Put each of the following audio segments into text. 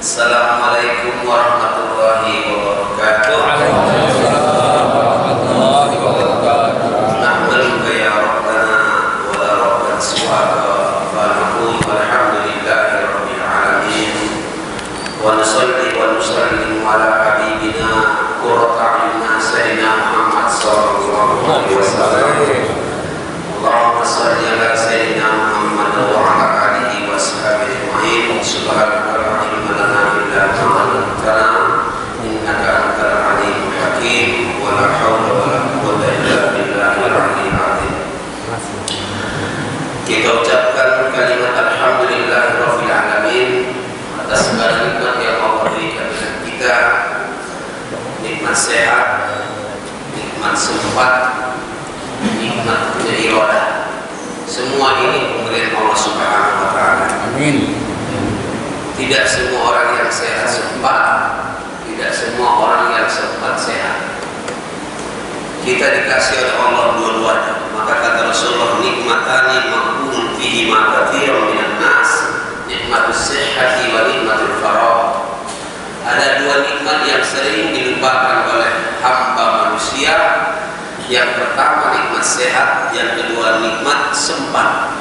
Assalamualaikum warahmatullahi wabarakatuh. Nahmaduka ya Rabbana wa la rabban siwaka wa naqulu alhamdulillahi rabbil alamin wa nusalli wa nusallim ala habibina qurrata a'yunina sayyidina Muhammad sallallahu alaihi wasallam. Allahumma shalli ala sayyidina Muhammad wa ala alihi wa sahbihi ajma'in. Subhanaka la ilma lana illa ma 'allamtana innaka antal alimul hakim wa la haula wa la quwwata illa billahil aliyyil azim. Kita ucapkan kalimat alhamdulillahirabbil alamin atas segala nikmat yang Allah berikan kepada kita, nikmat sehat, nikmat sempat, nikmat punya iradah. Semua ini pemberian Allah Subhanahu wa taala. Amin. Tidak semua orang yang sehat sempat, tidak semua orang yang sempat sehat. Kita dikasih oleh Allah dua-duanya. Maka kata Rasulullah, nikmatani maqbulun fihi ma katsirun minan nas, nikmatus sihhati wa nikmatul faragh. Ada dua nikmat yang sering dilupakan oleh hamba manusia. Yang pertama nikmat sehat, yang kedua nikmat sempat.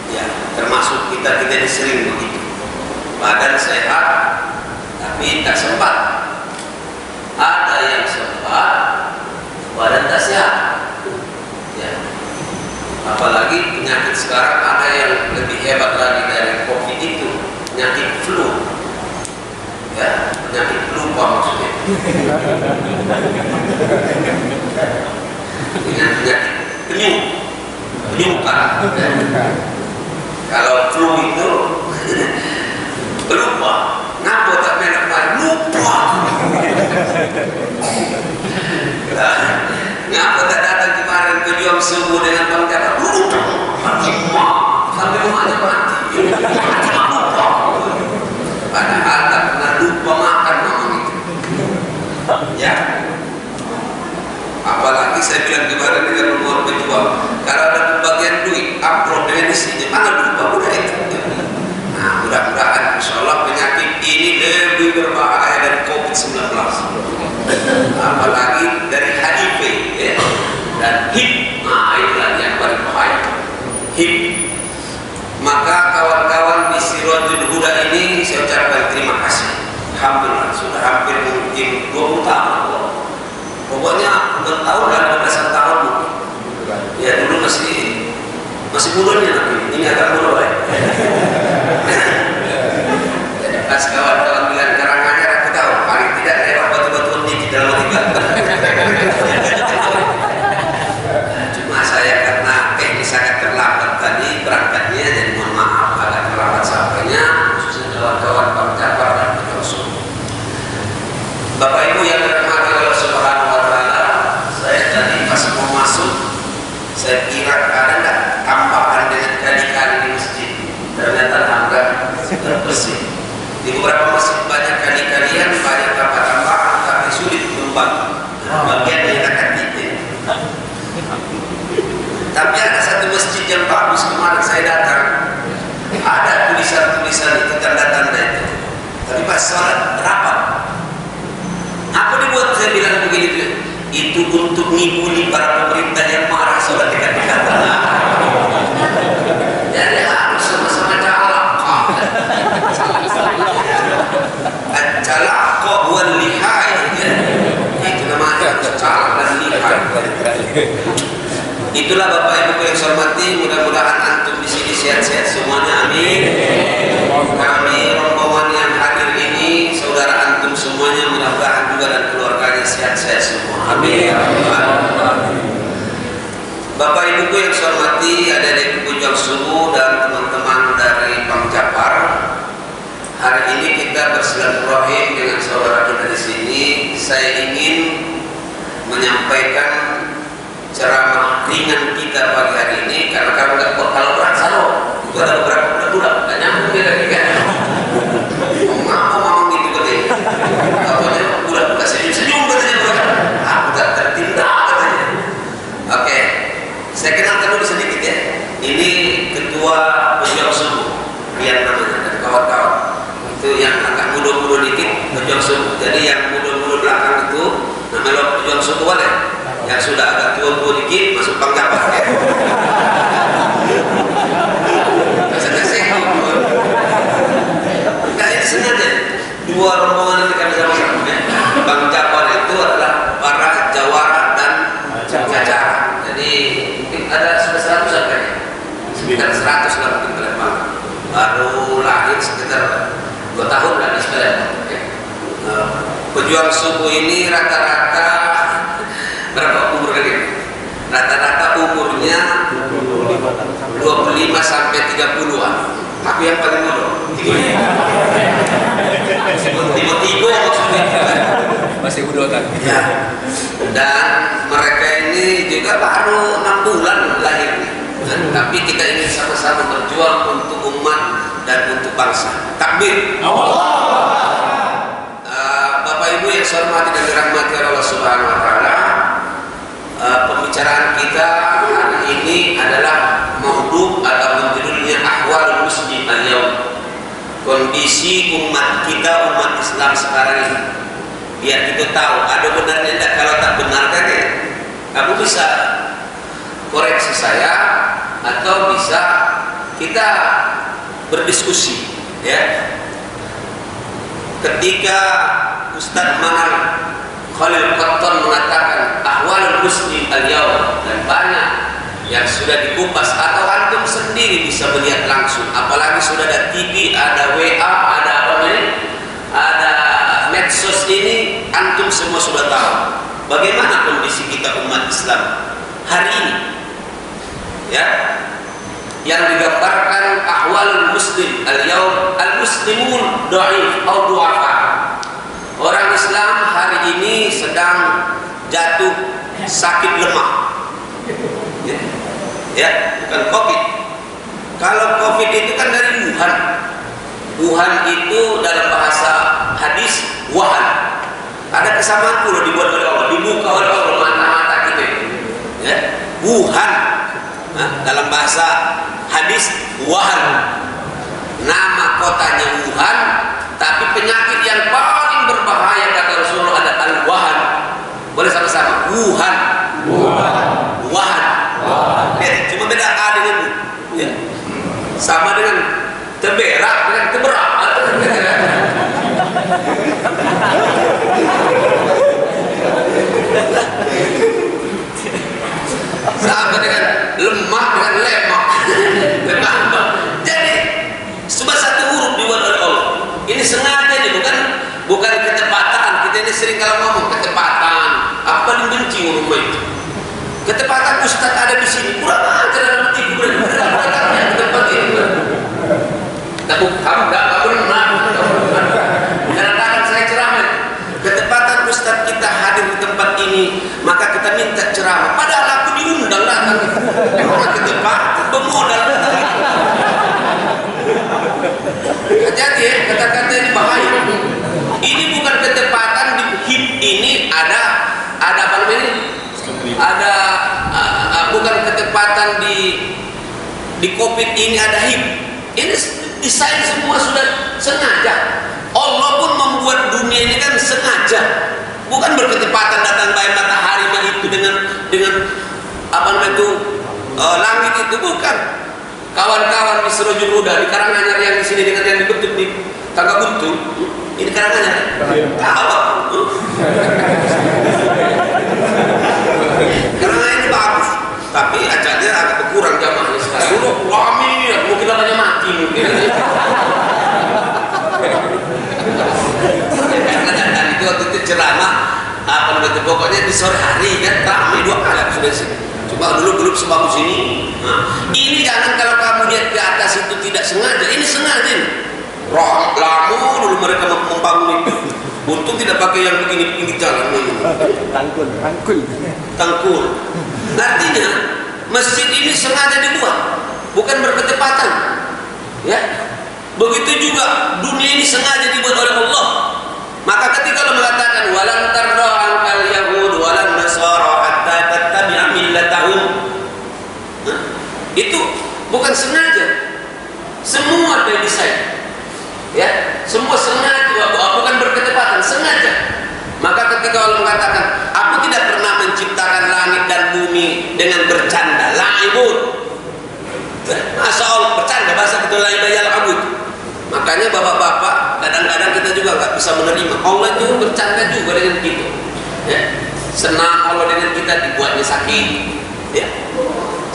Ya, termasuk kita ini sering begitu. Badan sehat tapi tak sempat. Ada yang sempat, badan tak sehat. Ya. Apalagi penyakit sekarang ada yang lebih hebat lagi dari COVID itu, penyakit flu. Ya, penyakit lupa maksudnya. Dengan penyakit penyuka. Kalau flu itu lupa, ngapa tak menekan lupa. Ngapa tak datang kemarin pejuang subuh dengan Bang Jaka lupa, sampai rumahnya mati. Lupa. Padahal tak pernah lupa makan memang itu. Ya. Apalagi saya bilang kemarin dengan rumah pejuang, kalau ada pembagian duit, amplop dengan isinya, mana lupa udah itu. Nah, mudah-mudahan insyaallah penyakit ini lebih berbahaya dari COVID-19. Apalagi dari HIV ya, dan HIV. Nah, itulah yang paling bahaya. HIV. Maka kawan-kawan di Siratul Huda ini saya ucapkan terima kasih. Alhamdulillah sudah hampir mungkin 20 tahun. Pokoknya udah tahun dan belasan tahun. Ya dulu masih mudanya tapi ini agak muda ya. Pas kawan-kawan bilang Karanganyar, aku tahu paling tidak lewat batu-batuan dikit dalam tiga. Cuma saya karena teknis sangat terlambat tadi berangkatnya, jadi mohon maaf agak terlambat sampainya, khususnya kawan-kawan Bang Jafar dan Rasul. Bapak Ibu yang dirahmati Allah Subhanahu wa taala, saya tadi pas mau masuk, saya kira ada enggak tambahan dengan kali-kali di masjid. Ternyata enggak, sudah bersih. Di beberapa masjid banyak kali-kalian, banyak tambah-tambahan, tapi sulit membangun. Bagian yang akan kita. Tapi ada satu masjid yang bagus kemarin saya datang, ada tulisan-tulisan itu, tanda-tanda itu. Tapi pas sholat rapat. Apa dibuat saya bilang begini? Itu untuk ngibuli para pemerintah yang marah sholat dekat-dekat. Jadi harus sama-sama calak wal lihai, itu namanya calak dan lihai. Itulah Bapak Ibu yang saya hormati, mudah-mudahan antum di sini sehat-sehat semuanya, amin. Kami rombongan yang hadir ini, saudara antum semuanya, mudah-mudahan juga dan keluarganya sehat-sehat semua, amin. Bapak Ibu yang saya hormati, ada di Pejuang Subuh dan teman-teman dari Bang Jafar. Hari ini kita bersilaturahim dengan saudara kita di sini. Saya ingin menyampaikan ceramah ringan kita pagi hari ini, karena kalau nggak kalau berat salur itu ada beberapa budak nggak nyambung dia lagi kan. Ngomong gitu katanya. Katanya budak senyum katanya budak. Aku tak tertindak katanya. Oke, saya kenalkan dulu sedikit ya. Ini ketua Pejuang Subuh, Rian namanya, dan kawan-kawan. Jadi yang muda-muda belakang itu namanya pejuang suku boleh. Yang sudah agak tua-tua dikit masuk Bang Jabar. Enggak, itu sengaja. Dua rombongan yang kami sama-sama. Bang Jabar itu adalah para jawara dan jajaran. Jadi mungkin ada sudah 100 kayaknya. Sekitar 100 lah mungkin Palembang. Baru lahir sekitar 2 tahun lah di Palembang. Pejuang suku ini rata-rata berapa umur kali? Rata-rata umurnya 25 sampai 30-an. Tapi yang paling muda tiba-tiba maksudnya masih muda kan? Ya. Dan mereka ini juga baru 6 bulan lahirnya. Tapi kita ingin sama-sama berjuang untuk umat dan untuk bangsa. Takbir. Bapak Ibu yang saya hormati dan dirahmati oleh Allah Subhanahu wa taala, pembicaraan kita hari ini adalah maudhu atau judulnya ahwal muslim al-yaum. Kondisi umat kita, umat Islam sekarang ini. Biar kita tahu ada benarnya tidak. Kalau tak benar kan ya, kamu bisa koreksi saya atau bisa kita berdiskusi ya. Ketika Ustaz Manal Khalil Qattan mengatakan ahwal muslim al-yaum, dan banyak yang sudah dikupas atau antum sendiri bisa melihat langsung, apalagi sudah ada TV, ada WA, ada apa namanya, ada medsos ini, antum semua sudah tahu bagaimana kondisi kita umat Islam hari ini ya. Yang digambarkan ahwal muslim al-yaum, al-muslimun dhaif atau du'afa. Orang Islam hari ini sedang jatuh sakit lemah. Ya, bukan Covid. Kalau Covid itu kan dari Wuhan. Wuhan itu dalam bahasa hadis wahan. Ada kesamaan pula dibuat oleh Allah, dibuka oleh Allah mata-mata kita. Ya, Wuhan. Nah, dalam bahasa hadis Wuhan, nama kotanya Wuhan, tapi penyakit yang paling berbahaya kata Rasulullah ada al-wahan. Boleh sama-sama Wuhan. Wuhan. Ya, cuma beda A dengan U. Ya. Sama dengan teberak dengan teberak. Sama dengan lemah dengan lemak. Jadi cuma satu huruf dibuat oleh Allah. Ini sengaja nih, bukan ketepatan. Kita ini sering kalau ngomong ketepatan, apa paling benci ngomong itu. Ketepatan Ustaz ada di sini, kurang ajar dalam hati gue. Ketepatan ini. Tak bukan, enggak benar. Kadang-kadang saya ceramah. Ketepatan Ustaz kita hadir di tempat ini, maka kita minta ceramah. Padahal aku diundang datang. Memang ketepatan, bermodal. Hati-hati ya, kata-kata ini bahaya. Ini bukan ketepatan di HIP ini ada apa namanya? Ada bukan ketepatan di COVID ini ada HIP. Ini desain semua sudah sengaja. Allah pun membuat dunia ini kan sengaja. Bukan berketepatan datang baik matahari itu dengan apa namanya itu langit itu, bukan. Kawan-kawan di Serujung Roda di Karanganyar yang di sini dengan yang dibentuk di Tangga Buntu, ini Karanganyar. Tahu. Karanganyar ini bagus, tapi acaranya agak berkurang jamaahnya sekarang. Dulu rame, mungkin banyak mati mungkin. Dan itu waktu itu ceramah apa namanya, pokoknya di sore hari kan ramai 2 kali sudah sini. Coba dulu sebagus ini. Nah, ini jangan kalau kamu lihat ke atas itu tidak sengaja. Ini sengaja. Lama dulu mereka membangun itu. Untung tidak pakai yang begini pinggir jalan. Tangkul. Artinya masjid ini sengaja dibuat, bukan berketepatan. Ya. Begitu juga dunia ini sengaja dibuat oleh Allah. Maka ketika Allah mengatakan walan tarda ankal yahud walan nasara hatta tattabi'a millatahum, itu bukan sengaja. Semua dari desain. Ya, semua sengaja, bukan berketepatan, sengaja. katakan, aku tidak pernah menciptakan langit dan bumi dengan bercanda. Laibun. Masa Allah bercanda, bahasa itu laib yal'abud. Makanya bapak-bapak kadang-kadang kita juga nggak bisa menerima. Allah itu bercanda juga dengan kita. Ya. Senang Allah dengan kita, dibuatnya sakit. Ya.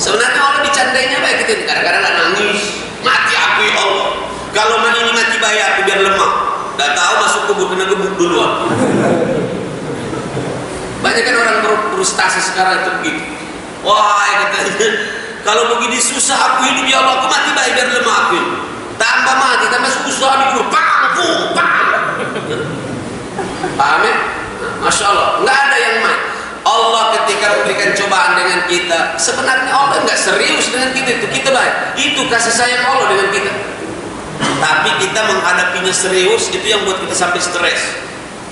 Sebenarnya Allah dicandainya baik kita. Kadang-kadang nangis, mati aku ya Allah. Kalau ini mati bayi aku biar lemah. Nggak tahu masuk kubur kena gebuk duluan. Banyak kan orang frustasi sekarang itu begitu. Wah, katanya kalau begini susah aku hidup ya Allah, aku mati bayi biar lemah aku. Tambah mati, tambah susah di kubur. Paham ya? Masya Allah, nggak ada yang main. Allah ketika memberikan cobaan dengan kita, sebenarnya Allah nggak serius dengan kita itu. Kita baik, itu kasih sayang Allah dengan kita. Tapi kita menghadapinya serius, itu yang buat kita sampai stres.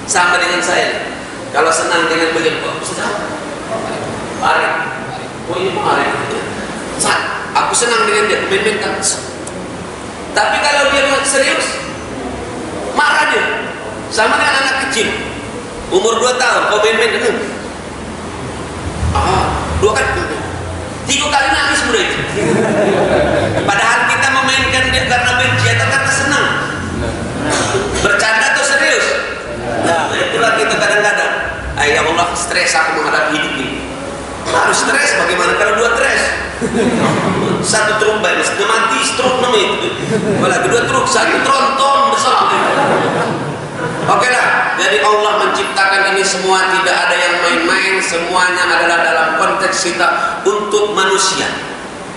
Sama dengan saya, kalau senang dengan beliau, kok sedang mari, oh ini mari, aku senang dengan dia, main-main kan. Tapi kalau dia serius, marah dia. Sama dengan anak kecil, umur 2 tahun, kau main-main dengan 2 kali, 3 kali nangis muda itu. Padahal kita memainkan dia karena benci atau karena senang. Bercanda atau serius? Nah, itulah kita kadang-kadang. Ya Allah, stres aku menghadapi hidup ini. Harus stres, bagaimana kalau 2 stres? 1 truk baik, mati stroke namanya itu. Apalagi 2 truk, 1 tronton besar. Oke lah, jadi Allah menciptakan ini semua, tidak ada yang main-main, semuanya adalah dalam konteks kita untuk manusia.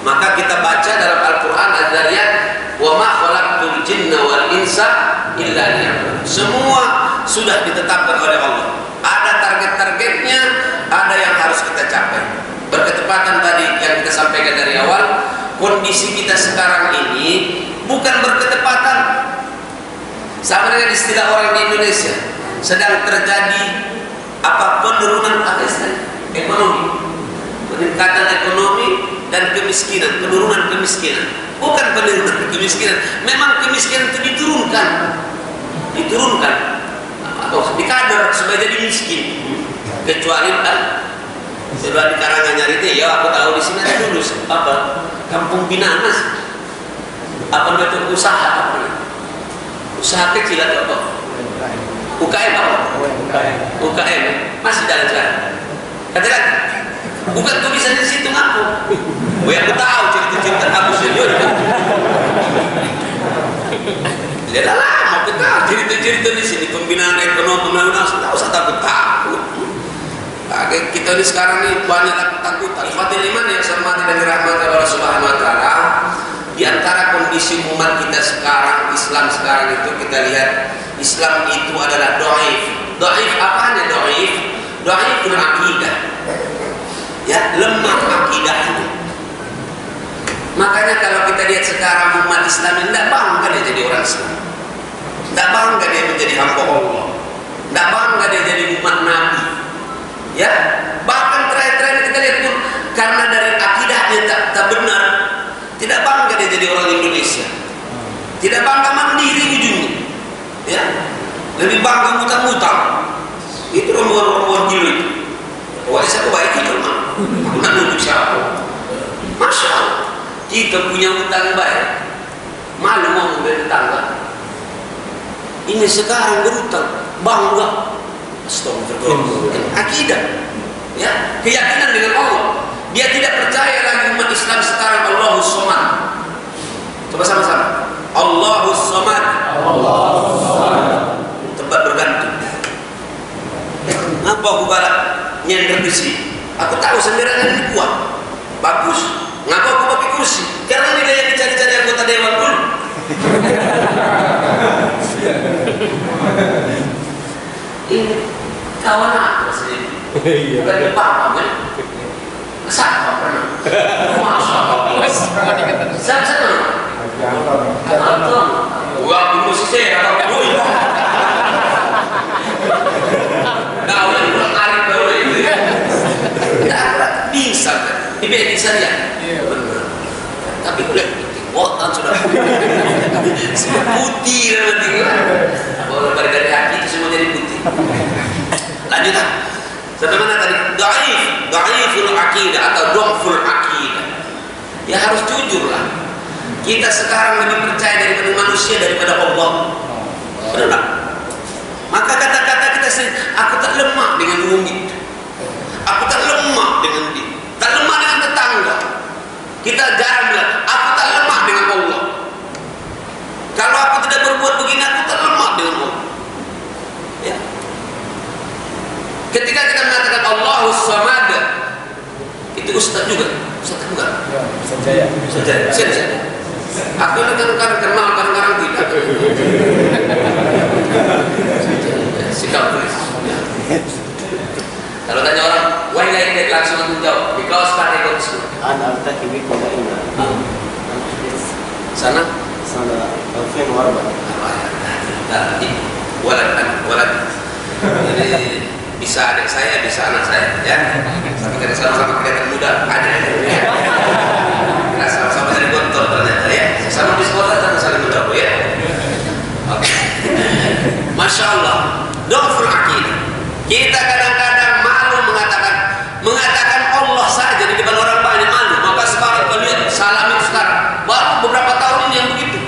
Maka kita baca dalam Al-Quran Ad-Dariyat, wa ma khalaqtul jinna wal insa illa liya'budun. Semua sudah ditetapkan oleh Allah. Ada target-targetnya, ada yang harus kita capai. Berketepatan tadi yang kita sampaikan dari awal, kondisi kita sekarang ini bukan berketepatan. Sama dengan istilah orang di Indonesia, sedang terjadi penurunan ekonomi, peningkatan ekonomi dan kemiskinan, penurunan kemiskinan. Bukan penurunan kemiskinan, memang kemiskinan itu diturunkan atau dikadar supaya jadi miskin. Kecuali sebelah di Karanganyar itu, ya aku tahu di sini ada dulu kampung binaan mas, betul usaha usaha kecil atau apa? UKM apa? UKM masih jalan-jalan. Katakan, bukan tulisan di situ ngaku. Aku tahu cerita-cerita aku sendiri. Lihatlah lama aku tahu cerita-cerita di sini pembinaan ekonomi nasional. Tahu saya takut. Kita ini sekarang ini banyak takut. Al-Fatihah iman yang hormati dan dirahmati Allah Subhanahu Wa Taala. Di antara kondisi umat kita sekarang, Islam sekarang itu kita lihat Islam itu adalah dhaif. Dhaif apanya dhaif? Dhaiful akidah. Ya, lemah akidahnya. Makanya kalau kita lihat sekarang umat Islam tidak bangga dia jadi orang Islam. Tidak bangga dia menjadi hamba Allah. Tidak bangga dia jadi umat Nabi. Ya, bahkan terakhir-terakhir kita lihat pun karena dari akidahnya tak benar. Tidak bangga dia jadi orang Indonesia. Tidak bangga mandiri ujungnya. Ya. Lebih bangga mutang-mutang. Itu rombongan gila itu. Wah, saya baik itu mah. Aku nak nunjuk siapa? Masya Allah. Kita punya hutang baik. Malu mau memberi tetangga. Ini sekarang berhutang, bangga. Astagfirullah. Akidah. Ya, keyakinan dengan Allah. Dia tidak percaya lagi umat Islam sekarang Allahus Somad. Coba sama-sama. Allahus Somad. Allahus Somad. Tempat bergantung. Ngapa aku balap nyender di sini? Aku tahu sendirian ini kuat, bagus. Ngapa aku pakai kursi? Karena ini yang dicari-cari anggota dewan dulu. Ini kawan aku sendiri. Bukan apa kan? Kesat pernah. Masya Allah. Sana. Nonton. Gua kursi saya apa dulu. Kau yang kurang arif baru itu. Tidak bisa kan? Ini bisa dia. Benar. Tapi udah otak sudah putih dan penting. Kalau dari hati itu semua jadi putih. Lanjut. Sampai mana tadi? Dhaiful aqidah atau dhaful aqidah. Ya harus jujur lah. Kita sekarang lebih percaya daripada manusia daripada Allah. Benar tak? Maka kata-kata kita sendiri, aku tak lemah dengan umi, aku tak lemah dengan dia, tak lemah dengan tetangga. Kita jarang bilang, aku tak lemah dengan Allah. Kalau aku tidak berbuat begini, aku tak lemah dengan Allah. Ya. Ketika kita mengatakan Allahus Samad, itu Ustaz juga, Ustaz enggak? Ya, Ustaz Jaya. Ustaz Jaya. Aku kadang-kadang kenal, kadang-kadang tidak. Sikap tulis. Kalau tanya orang, why like that, langsung aku jawab, because Pak Eko itu. أنا أرتكب بكم دائما. Sana? سنة 2004. Walad. Jadi bisa adik saya, bisa anak saya, ya. Tapi kita sama-sama kelihatan muda, ada ya. Kita sama-sama jadi gontor ternyata ya. Sama di sekolah kita saling menjauh ya. Oke. Masya Allah, dhaful aqidah. Kita kadang-kadang malu mengatakan Allah saja di depan orang banyak malu. Maka sekarang kita lihat salam itu sekarang. Baru beberapa tahun ini yang begitu.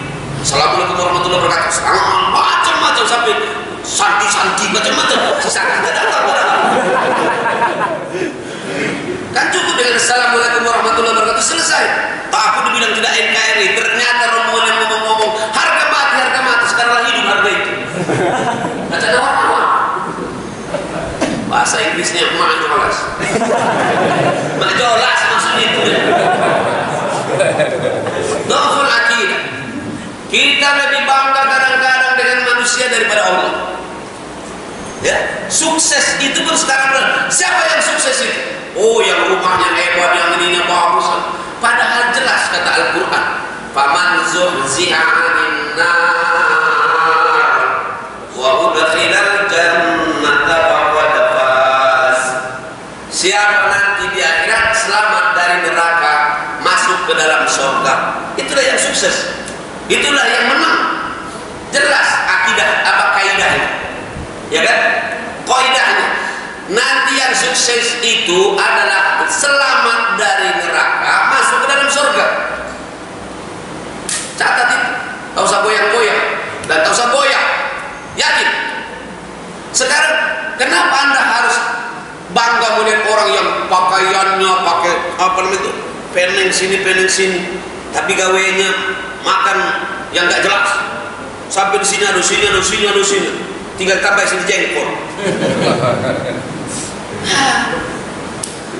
Assalamualaikum warahmatullahi wabarakatuh. Macam-macam sampai santi macam-macam. Sesat tidak datang. Kan cukup dengan Assalamualaikum warahmatullahi wabarakatuh selesai. Aku dibilang tidak NKRI, ternyata rombongan yang ngomong-ngomong harga mati sekarang hidup harga itu. Baca doa. Bahasa Inggrisnya majolas. Majolas maksudnya itu. Dhaful aqidah. Kita lebih bangga kadang-kadang dengan manusia daripada Allah. Ya, sukses itu pun sekarang siapa yang sukses itu? Oh, yang rumahnya hebat, yang ininya bagus. Padahal jelas kata Al-Quran, faman zuhziha 'anil nar wa udkhilal jannata faqad faz. Siapa nanti di akhirat selamat dari neraka, masuk ke dalam surga, itulah yang sukses. Itulah yang menang. Jelas akidah apa kaidahnya? Ya kan? Kaidahnya nanti yang sukses itu adalah selamat dari neraka, masuk ke dalam surga. Catat itu. Tak usah goyang-goyang dan tak usah goyang. Yakin. Sekarang kenapa Anda harus bangga melihat orang yang pakaiannya pakai apa namanya itu? Peneng sini, tapi gawainya makan yang gak jelas. Sampai di sini ada sini. Tinggal tambah sini jengkol.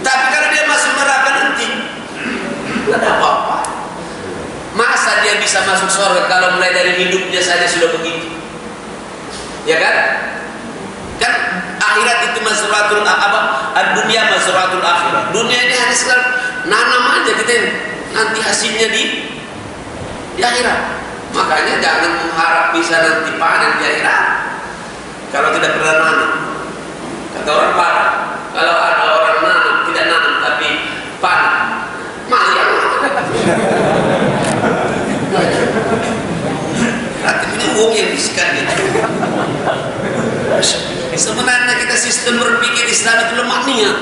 Tapi kalau dia masuk neraka nanti tidak ada apa-apa. Masa dia bisa masuk surga kalau mulai dari hidupnya saja sudah begitu? Ya kan? Kan akhirat itu mazratul apa? Dunia mazratul akhirat. Dunia ini hanya sekarang nanam aja kita nanti hasilnya di akhirat. Makanya jangan mengharap bisa nanti panen di akhirat kalau tidak pernah nanam. Kata orang Padang, kalau ada orang nanam tidak nanam tapi panen, mayang. Berarti punya uang yang bisikan itu. Sebenarnya kita sistem berpikir Islam itu lemah niat.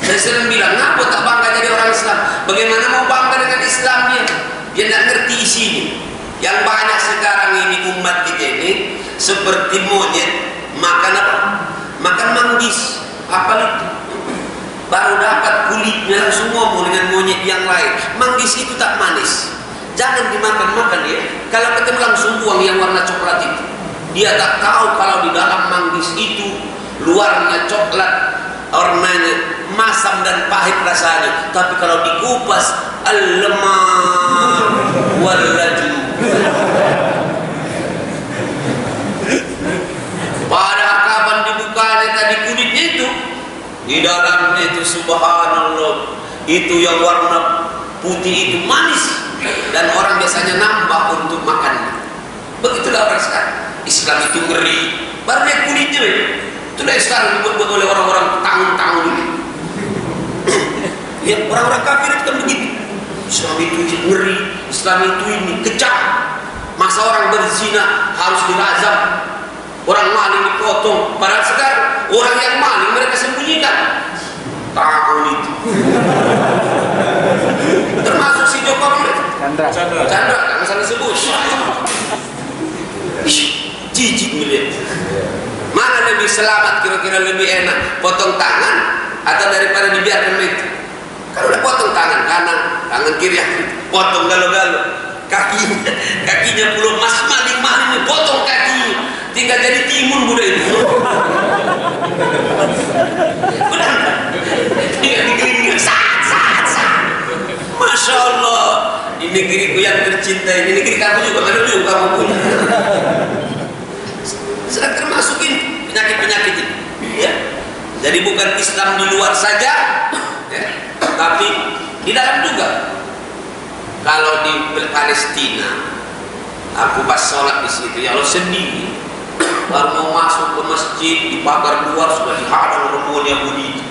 Saya sering bilang, ngapa tak bangga jadi orang Islam? Bagaimana mau bangga dengan Islamnya? Dia tidak ngerti isinya. Yang banyak sekarang ini umat kita ini seperti monyet makan apa? Makan manggis. Apa itu? Baru dapat kulitnya langsung ngomong dengan monyet yang lain. Manggis itu tak manis. Jangan dimakan-makan ya. Kalau ketemu langsung buang yang warna coklat itu. Dia tak tahu kalau di dalam manggis itu luarnya coklat, warnanya masam dan pahit rasanya. Tapi kalau dikupas al-lemah wal-laju. Pada kapan dibukanya tadi kulitnya itu, di dalamnya itu subhanallah, itu yang warna putih itu manis dan orang biasanya nambah untuk makannya. Begitulah orang sekarang. Islam itu ngeri. Baru lihat kulitnya, itulah yang sekarang dibuat oleh orang-orang tahun-tahun ini. Ya, orang-orang kafir itu kan begitu. Islam itu ngeri, Islam itu ini kejam. Masa orang berzina harus dirajam, orang maling dipotong. Padahal sekarang Orang yang maling mereka sembunyikan. Tahun itu. Termasuk si Jokowi. Chandra, jangan salah sebut. Jijik melihat. Mana lebih selamat, kira-kira lebih enak, potong tangan atau daripada dibiarkan itu? Kalau udah potong tangan kanan, tangan kiri, potong galo-galo, kakinya belum masih maling-maling, potong kakinya, tinggal jadi timun budak itu. Benar? Tinggal digeling-geling, Masya Allah, di negeriku yang tercinta ini, negeri kamu juga, mana dulu kamu punya. Sedang termasukin penyakit-penyakit ini, ya. Jadi bukan Islam di luar saja, ya, tapi di dalam juga. Kalau di Palestina, aku pas sholat di situ, ya Allah sedih. Baru mau masuk ke masjid di pagar luar sudah dihadang rombongan Yahudi.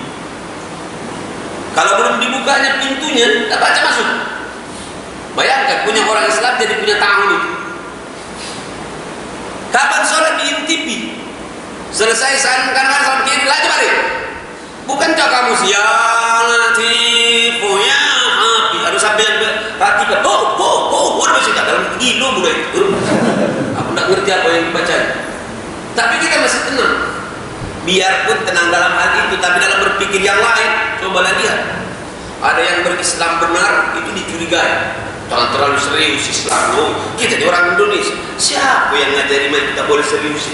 Kalau belum dibukanya pintunya, tak baca masuk. Bayangkan punya orang Islam jadi punya tahun itu. Kapan sholat di TV? Selesai salamkan salam kiri lagi balik. Bukan cak kamu siang tipu ya api. Harus sampai yang perhatikan. Udah masih dalam gilo budak itu. Aku tak ngerti apa yang dibaca. Tapi kita masih tenang. Biarpun tenang dalam hal itu, tapi dalam berpikir yang lain, cobalah lihat. Ada yang berislam benar itu dicurigai. Jangan terlalu serius Islam. Oh, kita di orang Indonesia. Siapa yang ngajari main kita boleh serius?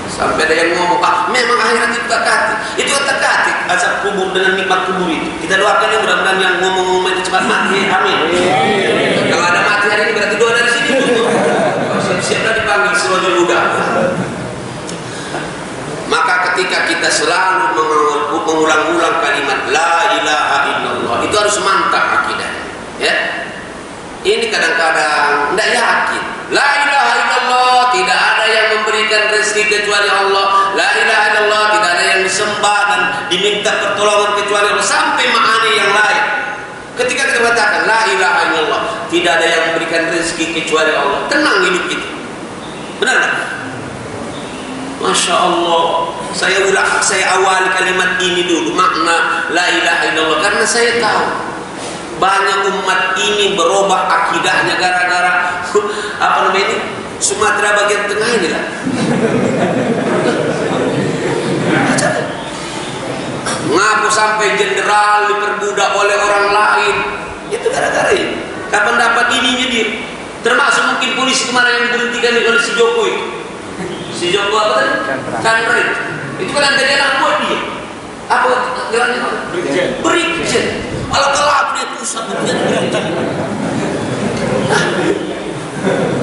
Sampai ada yang ngomong, Pak, memang akhirat itu tak-katik. Itu tak-katik azab kubur dengan nikmat kubur itu. Kita doakan ya mudah-mudahan yang ngomong-ngomong itu cepat mati. Amin. Kalau ada mati hari ini berarti doa dari sini. Siap-siaplah dipanggil Sirajul Huda. Maka ketika kita selalu mengulang-ulang kalimat La ilaha illallah, itu harus mantap akidahnya, ya. Ini kadang-kadang tidak yakin. La ilaha illallah, tidak ada yang memberikan rezeki kecuali Allah. La ilaha illallah, tidak ada yang disembah dan diminta pertolongan kecuali Allah. Sampai ma'ani yang lain. Ketika kita katakan La ilaha illallah, tidak ada yang memberikan rezeki kecuali Allah, tenang hidup kita. Benar tak? Masya Allah, saya awali kalimat ini dulu, makna La ilaha illallah, karena saya tahu banyak umat ini berubah akidahnya gara-gara apa namanya ini, Sumatera bagian tengah ini lah. Ngaku sampai jenderal diperbudak oleh orang lain, itu gara-gara ini. Kapan dapat ininya dia? Termasuk mungkin polisi kemarin yang diberhentikan oleh si Jokowi. Si Joko apa tadi? Chandra itu kan antara anak buah dia. Apa gelarnya? Brigjen. Kalau aku dia pusat dia Brigjen.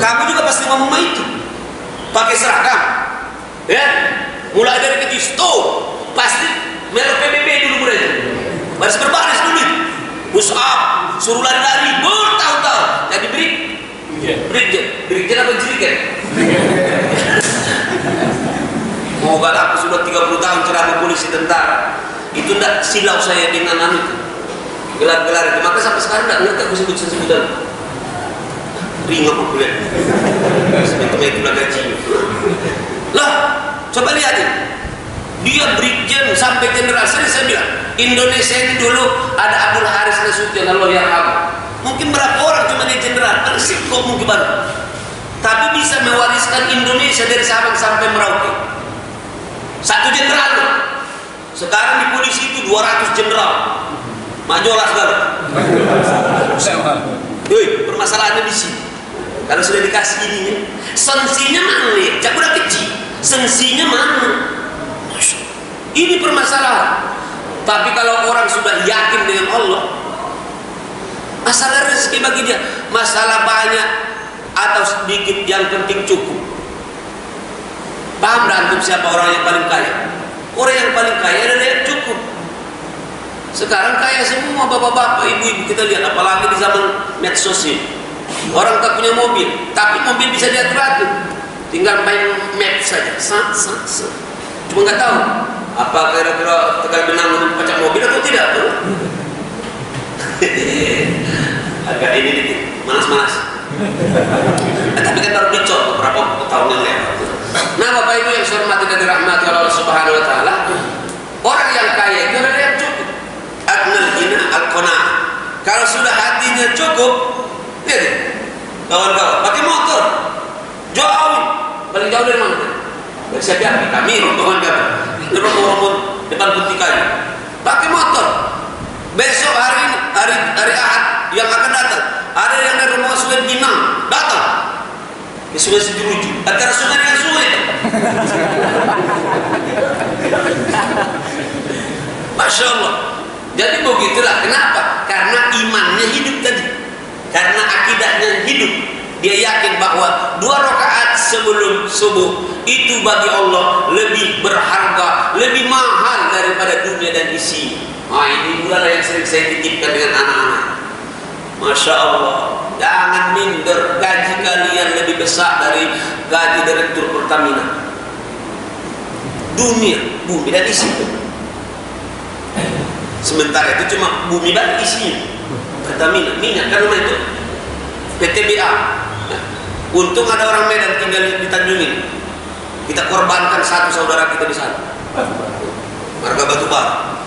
Kamu juga pasti ngomong itu. Pakai seragam, ya. Mulai dari kecil, tuh pasti melo PBB dulu mulai. Baris berbaris dulu. Push up, suruh lari-lari, bertahun-tahun. Jadi Brigjen apa jirikan? Moga aku sudah 30 tahun ceramah polisi tentara. Itu tidak silau saya dengan itu gelar-gelar itu. Maka sampai sekarang tidak ngerti aku sebut-sebutan. Ringan aku lihat. Sebenarnya itu lah gaji. Lah, coba lihat ini. Dia Brigjen sampai jenderal. Saya bilang, Indonesia ini dulu ada Abdul Haris Nasution, Allah yarham. Mungkin berapa orang cuma dia jenderal, kok mungkin baru. Tapi bisa mewariskan Indonesia dari Sabang sampai Merauke. Satu jenderal. Sekarang di polisi itu 200 jenderal. Majolah segala. Permasalahannya di sini. Kalau sudah dikasih ininya, sanksinya mana nih? Jangan udah kecil. Sanksinya mana? Ini permasalahan. Tapi kalau orang sudah yakin dengan Allah, masalah rezeki bagi dia, masalah banyak atau sedikit, yang penting cukup. Paham dah antum siapa orang yang paling kaya? Orang yang paling kaya adalah yang cukup. Sekarang kaya semua bapak-bapak, ibu-ibu, kita lihat apalagi di zaman medsos ini. Orang tak punya mobil, tapi mobil bisa diatur-atur. Tinggal main map saja. Cuma nggak tahu apa kira-kira Tegal Benang pajak mobil atau tidak. Agak ini dikit, manas-manas. Tapi kan baru dicot beberapa tahun yang lewat. Nah Bapak Ibu yang saya hormati dan Kalau sudah hatinya cukup, lihat kawan-kawan, pakai motor, jauh, paling jauh dari mana? Dari Siapiapi, kami kawan-kawan, rumah depan putih kayu, pakai motor. Besok hari Ahad yang akan datang, ada yang dari rumah Sungai Pinang datang ke Sungai Sejuruju, antara sungai dengan sungai. Masya Allah. Jadi begitulah. Kenapa? Karena imannya hidup tadi, karena akidahnya hidup. Dia yakin bahwa 2 rakaat sebelum subuh itu bagi Allah lebih berharga, lebih mahal daripada dunia dan isinya. Ini pula yang sering saya titipkan dengan anak-anak. Masya Allah, jangan minder, gaji kalian lebih besar dari gaji direktur Pertamina. Dunia, bumi dan isinya. Sementara itu cuma bumi dan isinya. Pertamina, minyak, kan rumah itu PTBA. Untung ada orang Medan tinggal di Tanjungin. Kita korbankan satu saudara kita di sana. Marga batubara.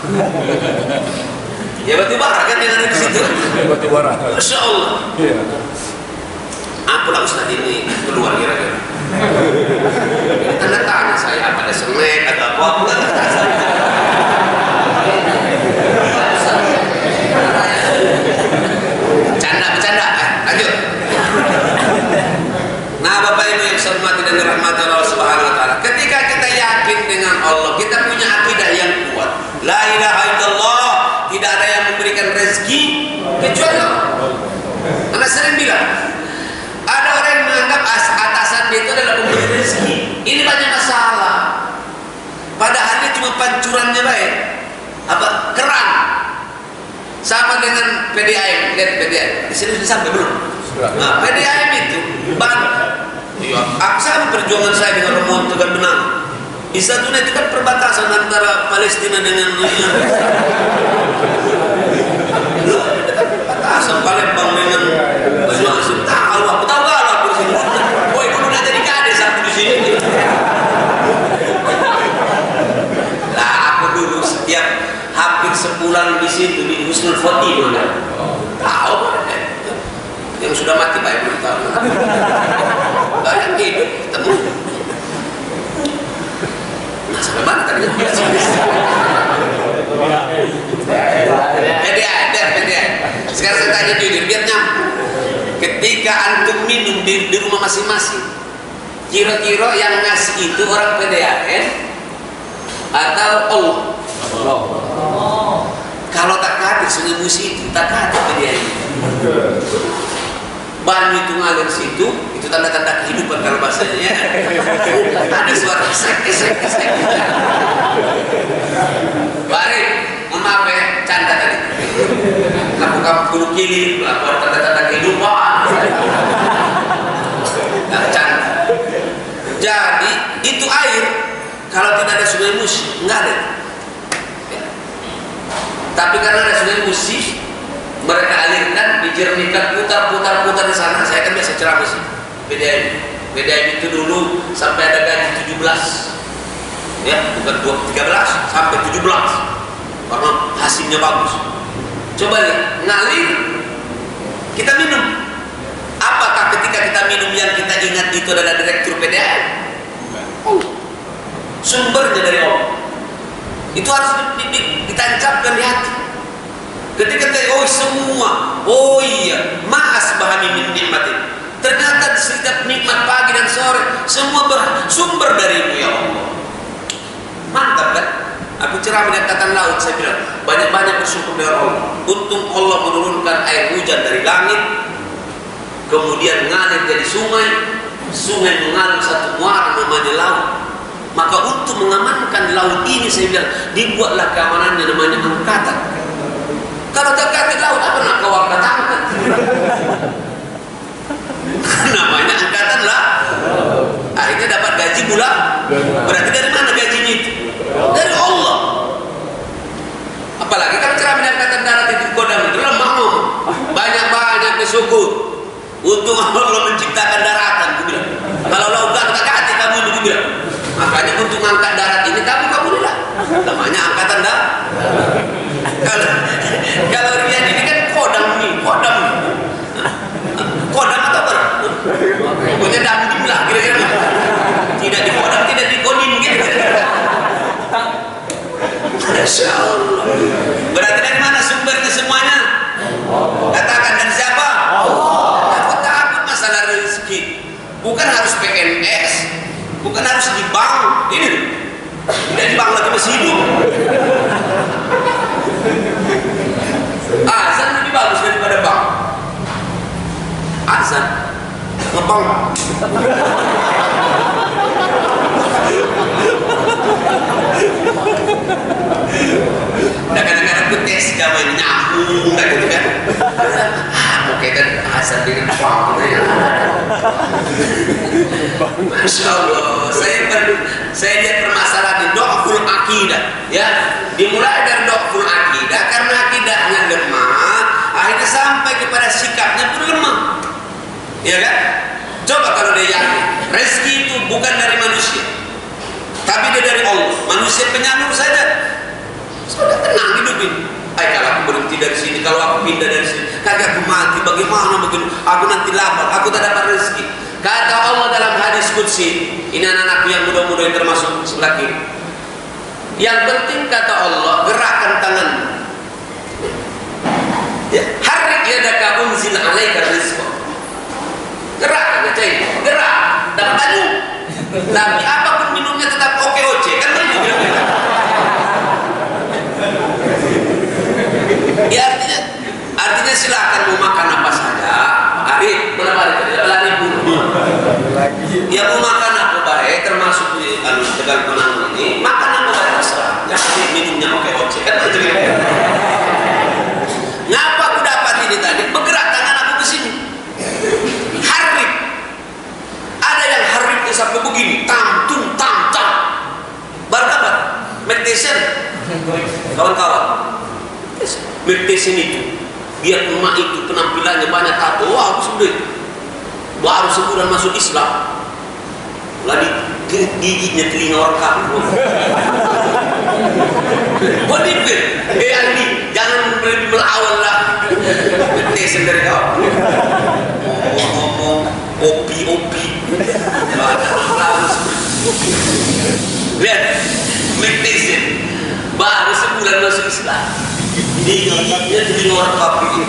Ya batubara kan yang ada di situ. Batubara. Masya Allah. Apalah Ustaz ini keluar kira-kira. Tanda tanya saya apa ada semek ada apa? Bercanda. Lanjut. Nah, Bapak Ibu yang saya hormati dan dirahmati Allah Subhanahu wa taala, ketika kita yakin dengan Allah, kita punya akidah yang kuat. La ilaha illallah, tidak ada yang memberikan rezeki kecuali Allah. Karena sering bilang, ada orang yang menganggap atasan dia itu adalah pemberi rezeki. Ini banyak masalah. Padahal dia cuma pancurannya baik. Keran. Sama dengan PDAM, lihat PDAM. Di sini sudah sampai belum? Nah, PDAM itu sama perjuangan saya dengan Romo Tegar Benang. Di Satuna itu kan perbatasan antara Palestina dengan perbatasan Palembang dengan Banyuwangi. Tahu aku di sini. Woi, dulu udah jadi kades aku di sini. Lah, aku dulu setiap hampir sebulan di situ di Husnul Khotimah. Tahu yang sudah mati baik belum tahu. Banyak hidup ketemu. Nah, sampai mana tadi? PDA. Sekarang saya tanya jujur, biar nyambung. Ketika antum minum di rumah masing-masing, kira-kira yang ngasih itu orang PDAM atau Allah? Kalau tak hadir Sungai Musi itu tak hadir PDAM. Banyu itu ngalir situ, itu tanda-tanda kehidupan kalau bahasanya. Ada suara kesek. Barik, maaf ya, canda tadi. Kamu kudu kiri, ada tanda-tanda kehidupan. Nah, canda. Jadi itu air, kalau tidak ada Sungai Musi, enggak ada. Tapi karena ada Sungai Musi, mereka alirkan, dijernihkan, putar di sana. Saya kan biasa ceramah sih. PDAM itu dulu sampai ada gaji 17, ya bukan 13 sampai 17, karena hasilnya bagus. Coba lihat, ngalir, kita minum. Apakah ketika kita minum yang kita ingat itu adalah direktur PDAM? Sumbernya dari Allah. Itu harus ditancapkan di hati. Ketika kita semua, ma'as bahami min nikmatin. Ternyata setiap nikmat pagi dan sore semua bersumber darimu ya Allah. Mantap kan? Aku ceramah di angkatan laut, saya bilang banyak-banyak bersyukur dengan Allah. Untung Allah menurunkan air hujan dari langit, kemudian mengalir jadi sungai mengalir satu muara namanya laut. Maka untuk mengamankan laut ini, saya bilang, dibuatlah keamanannya namanya angkatan. Kalau tak angkat laut, apa nak kau angkat? Namanya angkatan lah. Akhirnya dapat gaji bulan. Berarti dari mana gajinya itu? Dari Allah. Apalagi kalau ceramah angkatan darat itu kodam itu lemah. Banyak bersyukur. Untung Allah menciptakan daratan, aku bilang. Kalau lautan tak hati kamu itu bilang. Makanya untuk angkat darat ini kamu lah. Namanya angkatan darat. Kalau Riyad ini kan kodam nih. Masya Allah. Berarti dari mana sumbernya semuanya? Katakan dari siapa? Aku takut masalah rezeki. Bukan harus PNS, bukan harus di bank. Ini tidak di bank lagi masih hidup. Azan lebih bagus daripada bank. Azan ngebang. Nah kadang-kadang aku tes gak main nyambung kan gitu kan. Oke kan azan dengan bank gitu ya. Masya Allah, saya lihat permasalahan di dhaful akidah ya. Dimulai dari dhaful akidah karena akidahnya lemah, akhirnya sampai kepada sikapnya pun lemah. Ya kan? Coba kalau dia yakin rezeki itu bukan dari manusia, tapi dia dari Allah. Manusia penyalur saja. Sudah tenang hidupin. Kalau aku berhenti dari sini, kalau aku pindah dari sini, kagak aku mati, bagaimana begitu? Aku nanti lapar, aku tak dapat rezeki. Kata Allah dalam hadis qudsi, ini anak-anakku yang muda-muda yang termasuk sebelah kiri. Yang penting kata Allah, gerakkan tangan. Ya, harik yadaka unzil alaika rizqa. Gerak, gerak, dapat tanya. Tapi apapun minumnya tetap oke-oce, kan begitu kira-kira. Ya artinya silakan mau makan apa saja. Arif, benar-benar tidak lari bulu. Ya mau makan apa baik, termasuk di Tegal Penang ini, makan apa baik terserah. Yang minumnya oke-oce, kan begitu kira-kira. Ngapa aku dapat ini tadi? Bergerak tangan aku ke sini. Harif. Ada yang harif itu sampai begini, tam. Baru dapat meditation, kawan-kawan. Meditation itu, biar emak itu penampilannya banyak tato, wah aku sudah itu. Baru sebulan masuk Islam, lagi giginya telinga orang kafir. Bonifir, Andi, jangan lebih melawan lah. Meditation dari kau. Ngomong opi. Lihat, meditation, baru sebulan masuk Islam. Dia telinga orang kafir.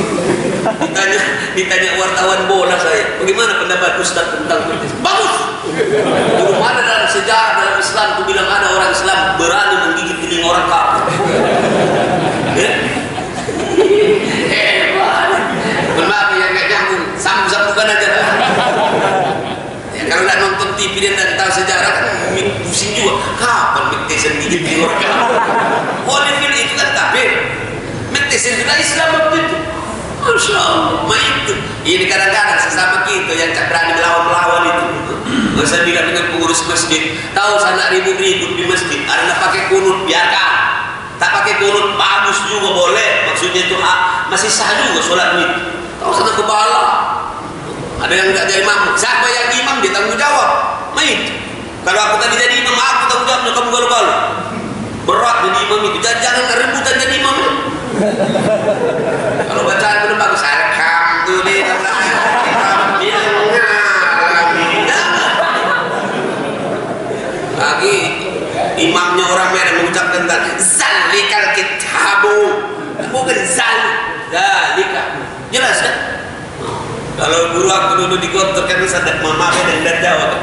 Ditanya wartawan bola saya, bagaimana pendapat Ustaz tentang meditation? Bagus. Belum ada dalam sejarah dalam Islam itu bilang ada orang Islam berani menggigit telinga orang kafir. Maaf ya nggak nyambung, sambung-sambungkan aja. Ya, kalau nggak nonton TV dan nggak tahu sejarah kan pusing juga. Kapan meditation gigit telinga orang kafir? Holyfield itu kan kafir. Meditation juga Islam waktu itu. Masya Allah, itu. Ini kadang-kadang sesama kita yang tak berani melawan itu. Masa bilang dengan pengurus masjid, tahu sana ribut-ribut di masjid, ada pakai kunut biarkan, tak pakai kunut bagus juga boleh. Maksudnya itu masih sah juga sholat itu. Tahu sana kepala, ada yang tidak jadi imam. Siapa yang imam dia tanggung jawab. Itu. Kalau aku tadi jadi imam, aku tanggung jawabnya kamu galau-galau. Berat jadi imam itu. Jangan rebutan jadi imam. Kalau bacaan itu bagus, alhamdulillah. Lagi imamnya orang Medan mengucapkan zalikal kitabu, bukan zalika. Jelas kan? Kalau guru aku dulu di kantor kan sadar mama Medan dan Jawa kan.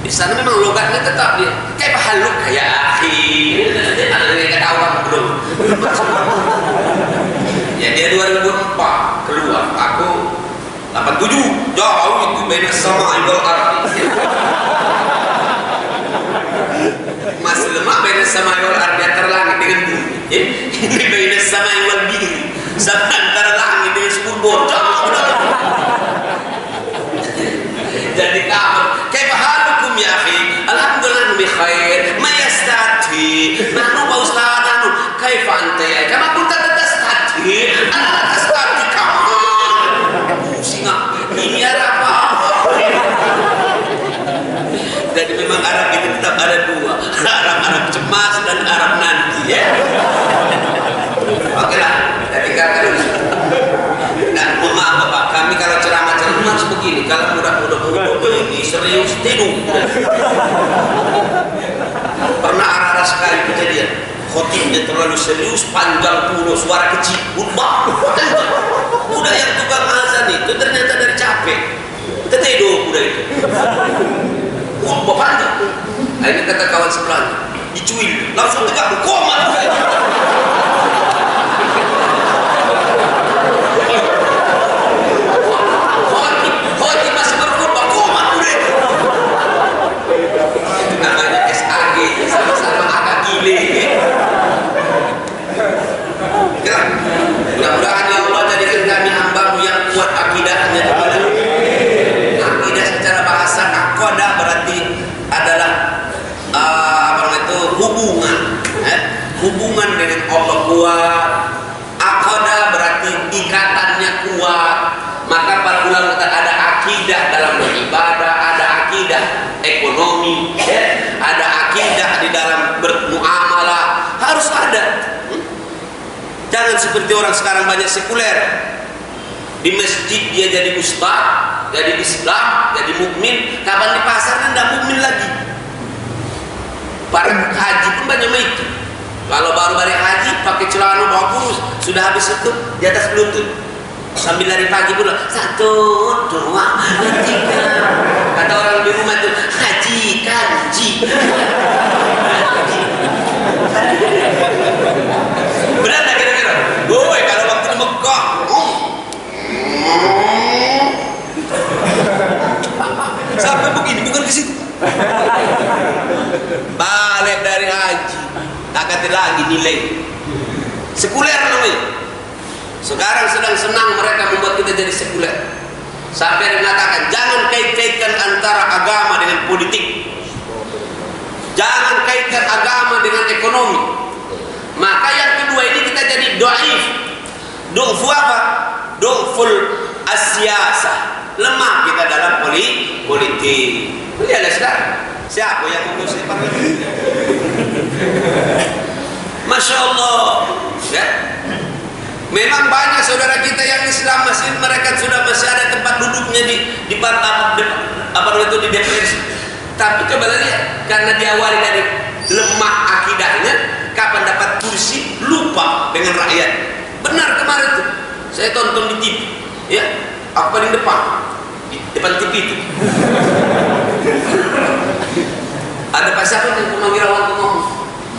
Di sana memang logatnya tetap dia. Kayak haluk kayak akhi. Ada yang tahu kan belum? Ya dia 2004 keluar, aku 87, jauh itu beda sama Iqbal Arbi. Masih lemah beda sama Iqbal Arbi antara langit dengan bumi. Ini beda sama Iqbal Bidri, sama antara langit dengan sepuluh bocah. Jadi kamu, kayak halukum ya akhi? Alhamdulillah bi khair, ma yastati. Nahnu ba ustaz nahnu, kaifa anta ya? Kama kunta tastati. Ana tastati kamu. Singa, ini apa? Jadi memang Arab itu tetap ada dua, Arab cemas dan Arab nanti ya. Oke lah, jadi kata dan maaf Bapak, kami kalau ceramah-ceramah harus begini. Kalau mudah-mudah ini serius tidur. Pernah arah sekali kejadian khotibnya terlalu serius. serius, panjang puluh, suara kecil, khutbah. Udah yang tukang azan itu ternyata dari capek. Kita tidur udah itu. Khutbah panjang. Akhirnya kata kawan sebelahnya, dicuil, langsung tegak, koma. Khotib masih berkhutbah, koma udah. Itu namanya SAG, sama-sama agak gile. Ya, mudah-mudahan ya Allah jadikan kami hamba-Mu yang kuat akidahnya kepada akidah secara bahasa aqodah berarti adalah hubungan dengan Allah kuat. Aqodah berarti ikatannya kuat. Maka para ulama kata ada akidah dalam beribadah, ada akidah ekonomi, ada akidah di dalam bermuamalah, harus ada. Jangan seperti orang sekarang banyak sekuler. Di masjid dia jadi ustaz, jadi Islam, jadi mukmin. Kapan di pasar tidak mukmin lagi. Para haji pun banyak itu. Kalau baru balik haji pakai celana bagus, sudah habis itu di atas lutut sambil lari pagi pula 1, 2, 3. Kata orang di rumah itu haji kanji. Benar tak kira-kira? Woi, kalau waktu di Mekah sampai begini, bukan ke situ. Balik dari haji tak kata lagi nilai sekuler namanya. Sekarang sedang senang mereka membuat kita jadi sekuler. Sampai ada mengatakan jangan kait-kaitkan antara agama dengan politik, jangan kaitkan agama dengan ekonomi. Maka yang kedua ini kita jadi dhaif. Du'fu apa? Du'ful asyasah. Lemah kita dalam politik. Lihatlah sekarang. Siapa yang mengusir parlemen? Masya Allah. Ya? Memang banyak saudara kita yang Islam mereka sudah masih ada tempat duduknya di DPR. Tapi coba lihat, karena diawali dari lemah akidahnya, kapan dapat kursi lupa dengan rakyat. Benar kemarin tuh, saya tonton di TV, ya, aku paling depan, di depan TV itu. Ada Pak siapa yang purnawirawan tuh ngomong,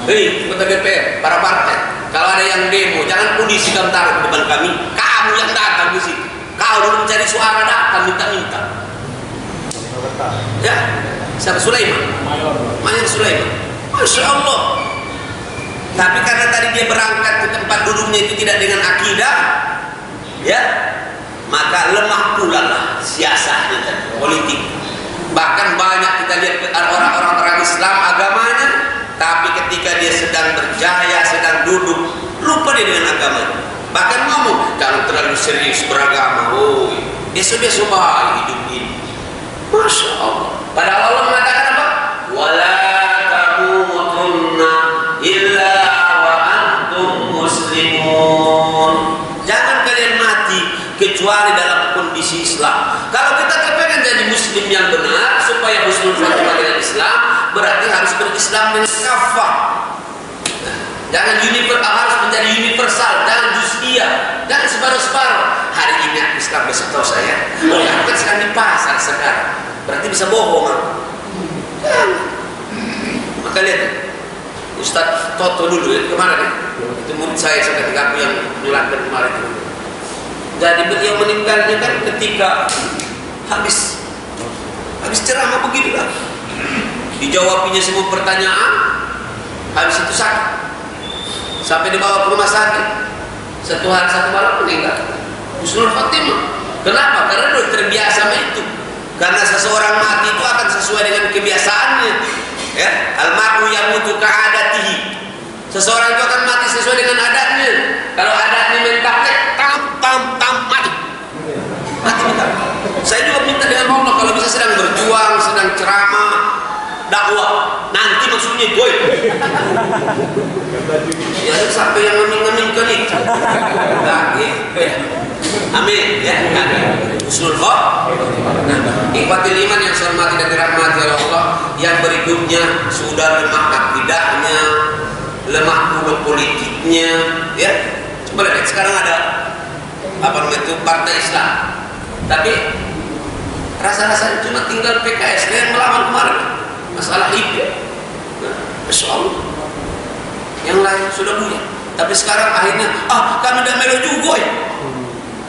hei, kota DPR, para partai, kalau ada yang demo, jangan polisi kamu taruh di depan kami, kamu yang datang di situ. Kau dulu mencari suara datang minta-minta. Ya, siapa? Sulaiman? Mayor Sulaiman. Masya Allah. Tapi karena tadi dia berangkat ke tempat duduknya itu tidak dengan akidah, ya, maka lemah pula lah siasatnya politik. Bahkan banyak kita lihat orang-orang Islam agamanya, tapi ketika dia sedang berjaya, sedang duduk, lupa dia dengan agamanya. Bahkan ngomong, kalau terlalu serius beragama, oh, besok-besok baik hidup ini. Masya Allah. Padahal Allah mengatakan apa? Wala tamutunna illa wa antum muslimun. Jangan kalian mati kecuali dalam kondisi Islam. Kalau kita kepengen jadi muslim yang benar supaya husnul khatimah dengan Islam, berarti harus berislam dengan kafah. Jangan harus menjadi universal, jangan juz'iyah, jangan separuh-separuh. Hari ini aku Islam, besok tahu saya. Oh ya, aku kan sedang di pasar sekarang. Berarti bisa bohong. Maka lihat, Ustadz Toto dulu ya, kemana ya? Itu murid saya ketika aku yang nyulatkan kemarin. Jadi beliau meninggalnya kan ketika habis ceramah begitu lah. Dijawabinya semua pertanyaan, habis itu sakit. Sampai dibawa ke rumah sakit. Satu hari satu malam meninggal. Husnul khatimah. Kenapa? Karena sudah terbiasa sama itu. Karena seseorang mati itu akan sesuai dengan kebiasaannya. Ya, al-mar'u yamutu ka'adatihi. Seseorang itu akan mati sesuai dengan adatnya. Kalau adatnya main taplek, tam mati. Mati. Saya juga minta dengan Allah kalau bisa sedang berjuang, sedang ceramah, dakwah, nanti maksudnya gue. Ya sampai yang ngemin-ngeminkan itu. Lagi. Amin ya. Husnul khatimah. Ikhwatul iman yang saya hormati dan dirahmati oleh Allah, yang berikutnya sudah lemah akidahnya, lemah pula politiknya, ya. Coba lihat sekarang ada apa namanya itu partai Islam, tapi rasa-rasanya cuma tinggal PKS yang melawan kemarin masalah IP. Masya Allah, yang lain sudah punya, tapi sekarang akhirnya kami udah melo juga ya,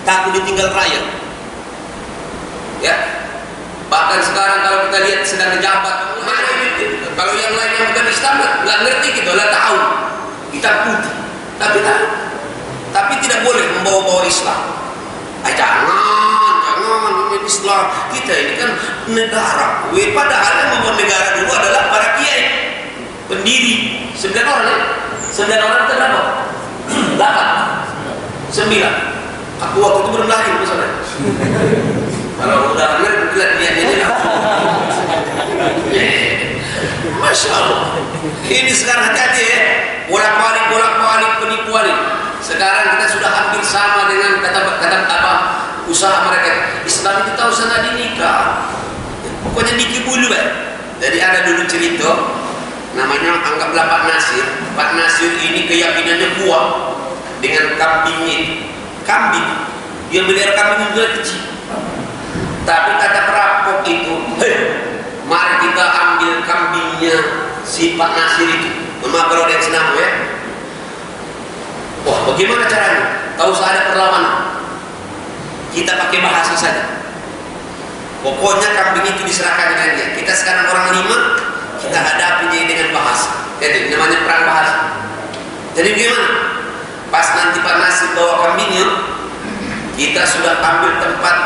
takut ditinggal rakyat, ya. Bahkan sekarang kalau kita lihat sedang ngejabat, kalau yang lain yang bukan Islam nggak ngerti gitu, lah tahu kita putih, tapi tidak boleh membawa-bawa Islam. Jangan ini Islam, kita ini kan negara. Padahal yang membuat negara dulu adalah para kiai pendiri. 9 orang ya? 9 orang itu berapa? 8 9. Aku waktu itu belum lahir misalnya. Kalau udah benar lihat dia Masya Allah. Ini sekarang hati-hati ya, bolak-balik penipuan ini. Sekarang kita sudah hampir sama dengan kata usaha mereka. Islam itu tahu sana dinikah, pokoknya dikibulu ya. Jadi ada dulu cerita, namanya anggaplah Pak Nasir. Pak Nasir ini keyakinannya buah dengan kambingnya. Kambing, dia melihara kambing juga kecil. Tapi kata perampok itu, mari kita ambil kambingnya si Pak Nasir itu. Maaf kalau dia senang ya. Wah, bagaimana caranya? Tahu saya ada perlawanan. Kita pakai bahasa saja. Pokoknya kambing itu diserahkan dengan dia. Kita sekarang orang 5, kita hadapi dia dengan bahasa. Jadi namanya perang bahasa. Jadi bagaimana? Pas nanti Pak Nasir bawa kambingnya, kita sudah ambil tempat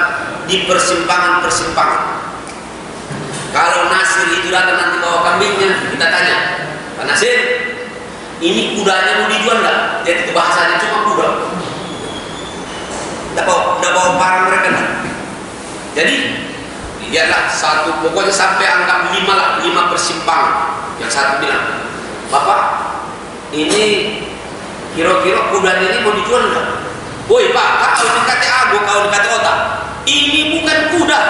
di persimpangan-persimpangan. Kalau Nasir itu datang nanti bawa kambingnya, kita tanya, Pak Nasir, ini kudanya mau dijual nggak? Jadi itu bahasanya cuma kuda. Nggak bawa barang mereka nggak? Jadi lihatlah satu, pokoknya sampai anggap 5 lah, 5 persimpangan. Yang satu bilang, Bapak, ini kira-kira kudanya ini mau dijual nggak? Woi Pak, kalau dikata aku, kalau dikata otak, ini bukan kuda,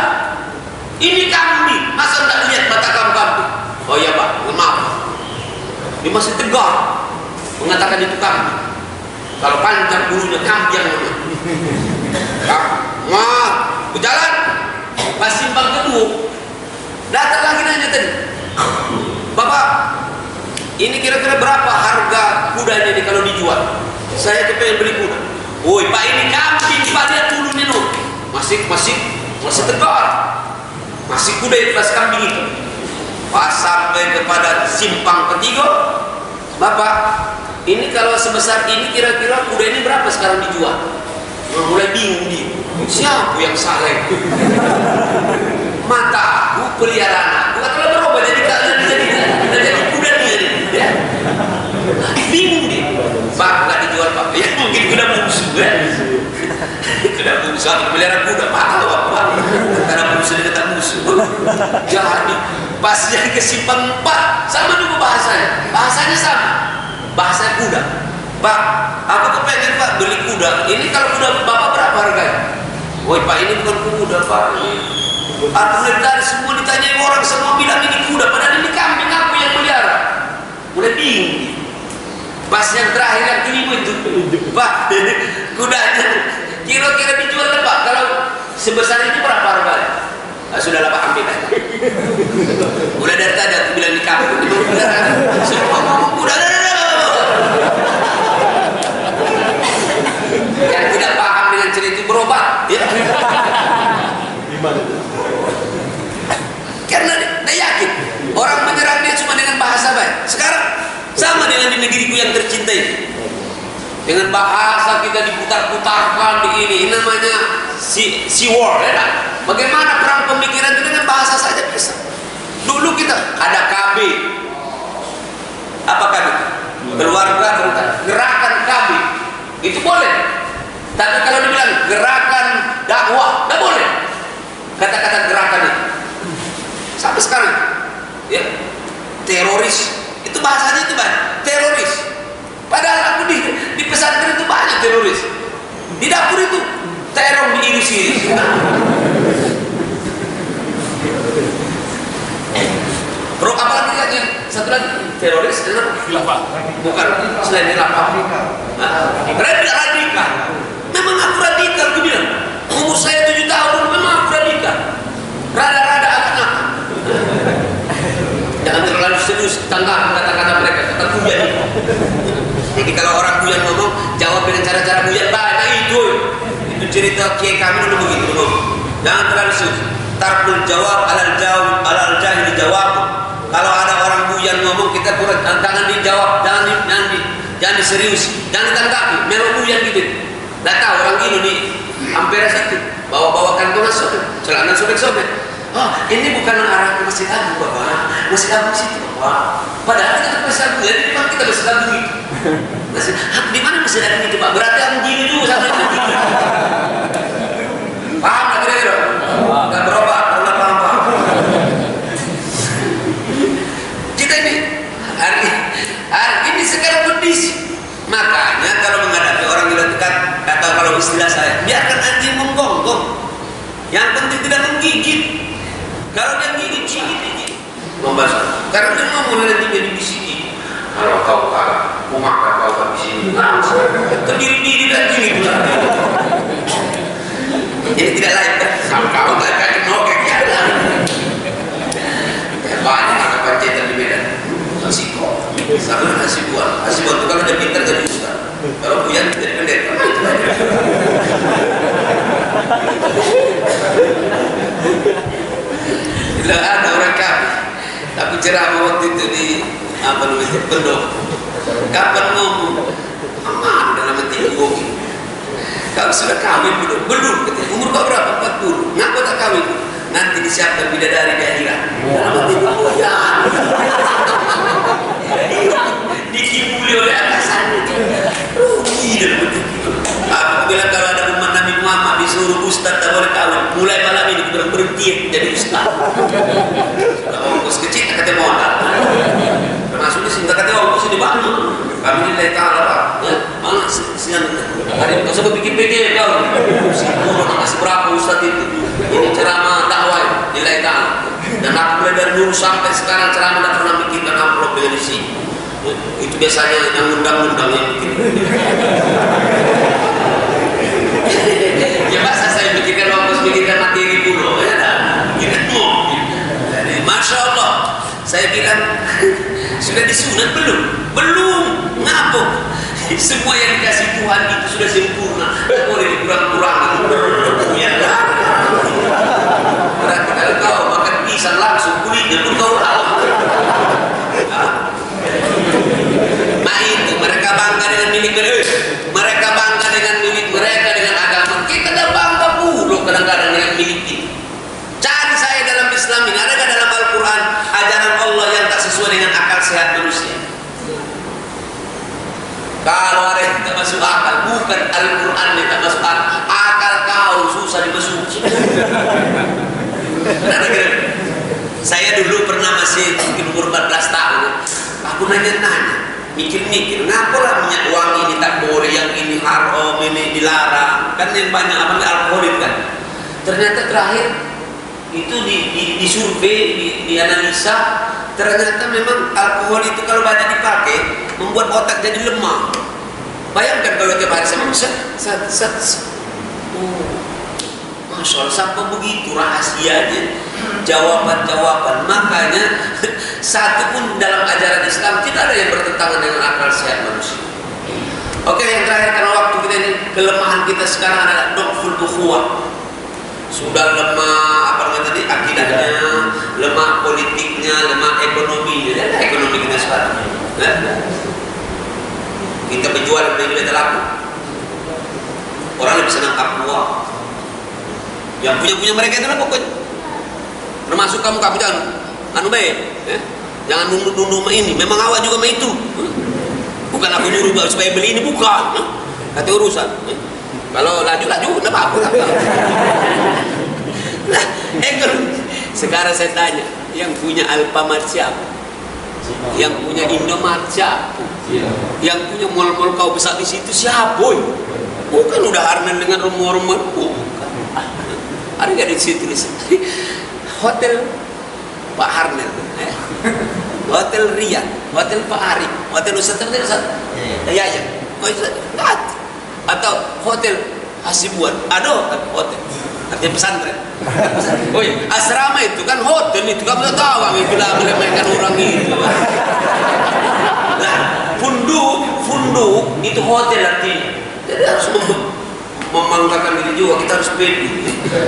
ini kambing. Masa nggak lihat mata kamu kambing? Oh iya Pak, maaf. Dia masih tegar mengatakan itu kambing. Kalau panjang bulunya kambing namanya. Wah, berjalan pas simpang kedua, datang lagi nanya tadi, Bapak, ini kira-kira berapa harga kudanya ini kalau dijual? Saya kepengen beli kuda. Woi Pak, ini kambing Pak, lihat bulunya loh. Masih tegar. Masih kuda itu pas kambing itu. Pas sampai kepada simpang ketiga, Bapak, ini kalau sebesar ini kira-kira kuda ini berapa sekarang dijual? Mulai bingung dia. Siapa yang salah? Mata aku, peliharaan aku, katalah berubah jadi kuda dia. Ya. Bingung dia. Pak, nggak dijual Pak. Ya mungkin kuda bungsu ya. Kuda bungsu, pelihara kuda. Pak, tahu apa? Karena bungsu dia kata musuh. Jadi pas yang ke simpang 4 sama juga bahasanya. Bahasanya sama. Bahasa kuda. Pak, aku kepengen Pak beli kuda. Ini kalau kuda Bapak berapa harganya? Woi Pak, ini bukan kuda Pak. Aku lihat tadi semua ditanyai orang, semua bilang ini kuda, padahal ini kambing aku yang pelihara. Mulai bingung. Pas yang terakhir yang kelima itu, Pak, kudanya kira-kira dijual Pak. Kalau sebesar itu berapa harganya? Sudahlah Pak, ambil aja. Mulai dari tadi aku bilang di kampung, semua ngomong kuda. Yang tidak paham dengan cerita itu berobat, ya. Karena dia yakin orang menyerang dia cuma dengan bahasa baik. Sekarang sama dengan di negeriku yang tercinta ini. Dengan bahasa kita diputar-putarkan di ini namanya si war, ya kan? Bagaimana perang pemikiran itu dengan bahasa saja bisa. Dulu kita ada KB. Apa KB? Keluarga gerakan KB. Itu boleh. Tapi kalau dibilang gerakan dakwah, tidak boleh. Kata-kata gerakan itu. Sampai sekarang, ya, teroris. Itu bahasanya itu banyak. Teroris. Padahal aku di pesantren itu banyak teroris. Di dapur itu terong diiris-iris. Bro, apalagi lagi? Satu lagi. Teroris Khilafah. bukan selain khilafah. Radikal. Memang aku radikal, aku bilang. Umur saya 7 tahun, memang aku radikal. Rada-rada anak. Jangan terlalu serius tangkap kata-kata mereka, kata Buyan. Jadi kalau orang Buyan ngomong, jawab dengan cara-cara Buyan. Nah itu cerita kiai kami dulu begitu dulu. Jangan terlalu serius. Tarkul jawab alal jahil jawab. Kalau ada orang Buyan ngomong, kita kurang jangan dijawab, jangan diserius, jangan ditanggapi. Memang Buyan gitu. Dah tahu orang gini di hampir situ, bawa kantongan sobek, celana sobek-sobek. Oh, ini bukan arah ke Masjid Agung, Bapak. Masjid Agung situ, Bapak. Padahal kita ke Masjid Agung, jadi memang kita Masjid Agung itu. Di mana Masjid Agung itu, Pak? Berarti Agung gini dulu sampai itu. Paham nggak kira-kira? Nggak berubah, paham. Kita ini hari ini sekarang kondisi. Makanya kalau menghadapi orang yang dekat, atau kalau istilah saya, biarkan anjing menggonggong. Yang penting tidak menggigit. Kalau dia gigit, membahas. Karena dia ngomong nanti dia dibisiki. Kalau kau kalah, aku makan kau di sini. Terdiri anjing itu. Jadi tidak lain kan? Kau nggak kayak nokek ya. Banyak anak pancetan di Medan. Asiko, sama Asibuan itu kalau dia pintar jadi ustaz, kalau Buyan jadi pendeta. Tidak ada orang kafir, tapi ceramah waktu itu di Pendok. Kapan ngomong? Aman dalam hati ngomong. Kalau sudah kawin belum? Umur kau berapa? 40. Ngapa tak kawin? Nanti disiapkan bidadari di akhirat. Dalam hati Buyan. Dikibuli oleh atasannya. Rugi dalam hati. Aku bilang kalau ada umat Nabi Muhammad disuruh ustaz tak boleh kawin, mulai malam ini kita berhenti jadi ustaz. Sudah ongkos kecil tak kata modal. Termasuk di sini tak kata ongkos di mana? Kami nilai ta'ala Pak. Ya, mana siang ada yang kau bikin PG kau. Sibuk nak kasih berapa ustaz itu? Ini ceramah dakwah nilai ta'ala. Dan aku mulai dari dulu sampai sekarang ceramah tak pernah bikinkan amplop dengan isi. Itu biasanya yang undang-undang yang bikin. Ya masa saya pikirkan materi dulu ya dah. Jadi Masya Allah, saya bilang sudah disunat belum ngapuk. Semua yang dikasih Tuhan itu sudah sempurna, tak boleh dikurang-kurangkan. Ya dah. Berarti kalau kau makan pisang langsung kulitnya pun kau tahu. Nah itu mereka bangga dengan milik mereka bangga dengan milik mereka, dengan agama. Kita tak bangga pula kadang-kadang dengan milik kita. Cari saya dalam Islam ini, adakah dalam Al-Quran ajaran Allah yang tak sesuai dengan akal sehat manusia? Kalau ada yang tak masuk akal, bukan Al-Quran yang tak masuk akal kau susah dimasuki. Saya dulu pernah masih mungkin umur 14 tahun, aku nanya-nanya, mikir-mikir, ngapalah minyak wangi ini tak boleh, yang ini haram, ini dilarang, kan yang banyak apa alkohol kan. Ternyata terakhir itu disurvei, dianalisa, ternyata memang alkohol itu kalau banyak dipakai membuat otak jadi lemah. Bayangkan kalau tiap hari sama Masya Allah, sampai begitu rahasianya, jawaban-jawaban. Makanya satu pun dalam ajaran Islam tidak ada yang bertentangan dengan akal sehat manusia. Oke, yang terakhir karena waktu kita ini, kelemahan kita sekarang adalah dhaful ukhuwah. Sudah lemah apa namanya tadi, akidahnya, lemah politiknya, lemah ekonominya. Lihat ekonomi kita sekarang. Kita berjual beli tidak laku. Orang lebih senang Papua. Yang punya mereka itu lah pokoknya. Termasuk kamu jangan baik, jangan nunduk ini. Memang awak juga mah itu. Bukan aku nyuruh supaya beli ini, bukan. Kata urusan. Kalau laju, tidak apa-apa. Nah, sekarang saya tanya, yang punya Alfamart siapa? Yang punya Indomaret siapa? Yang punya mall-mall kau besar di situ siapa? Bukan udah harnan dengan rumah-rumah. Ada nggak di situ? Hotel Pak Harnel. Hotel Rian, hotel Pak Arif, hotel Ustaz ya. Atau hotel Hasibuan, ada hotel. Artinya pesantren. Oh iya, asrama itu kan hotel itu, kamu tahu itu lah melemahkan orang itu. Nah, funduk itu hotel artinya. Jadi harus membanggakan diri juga, kita harus pede.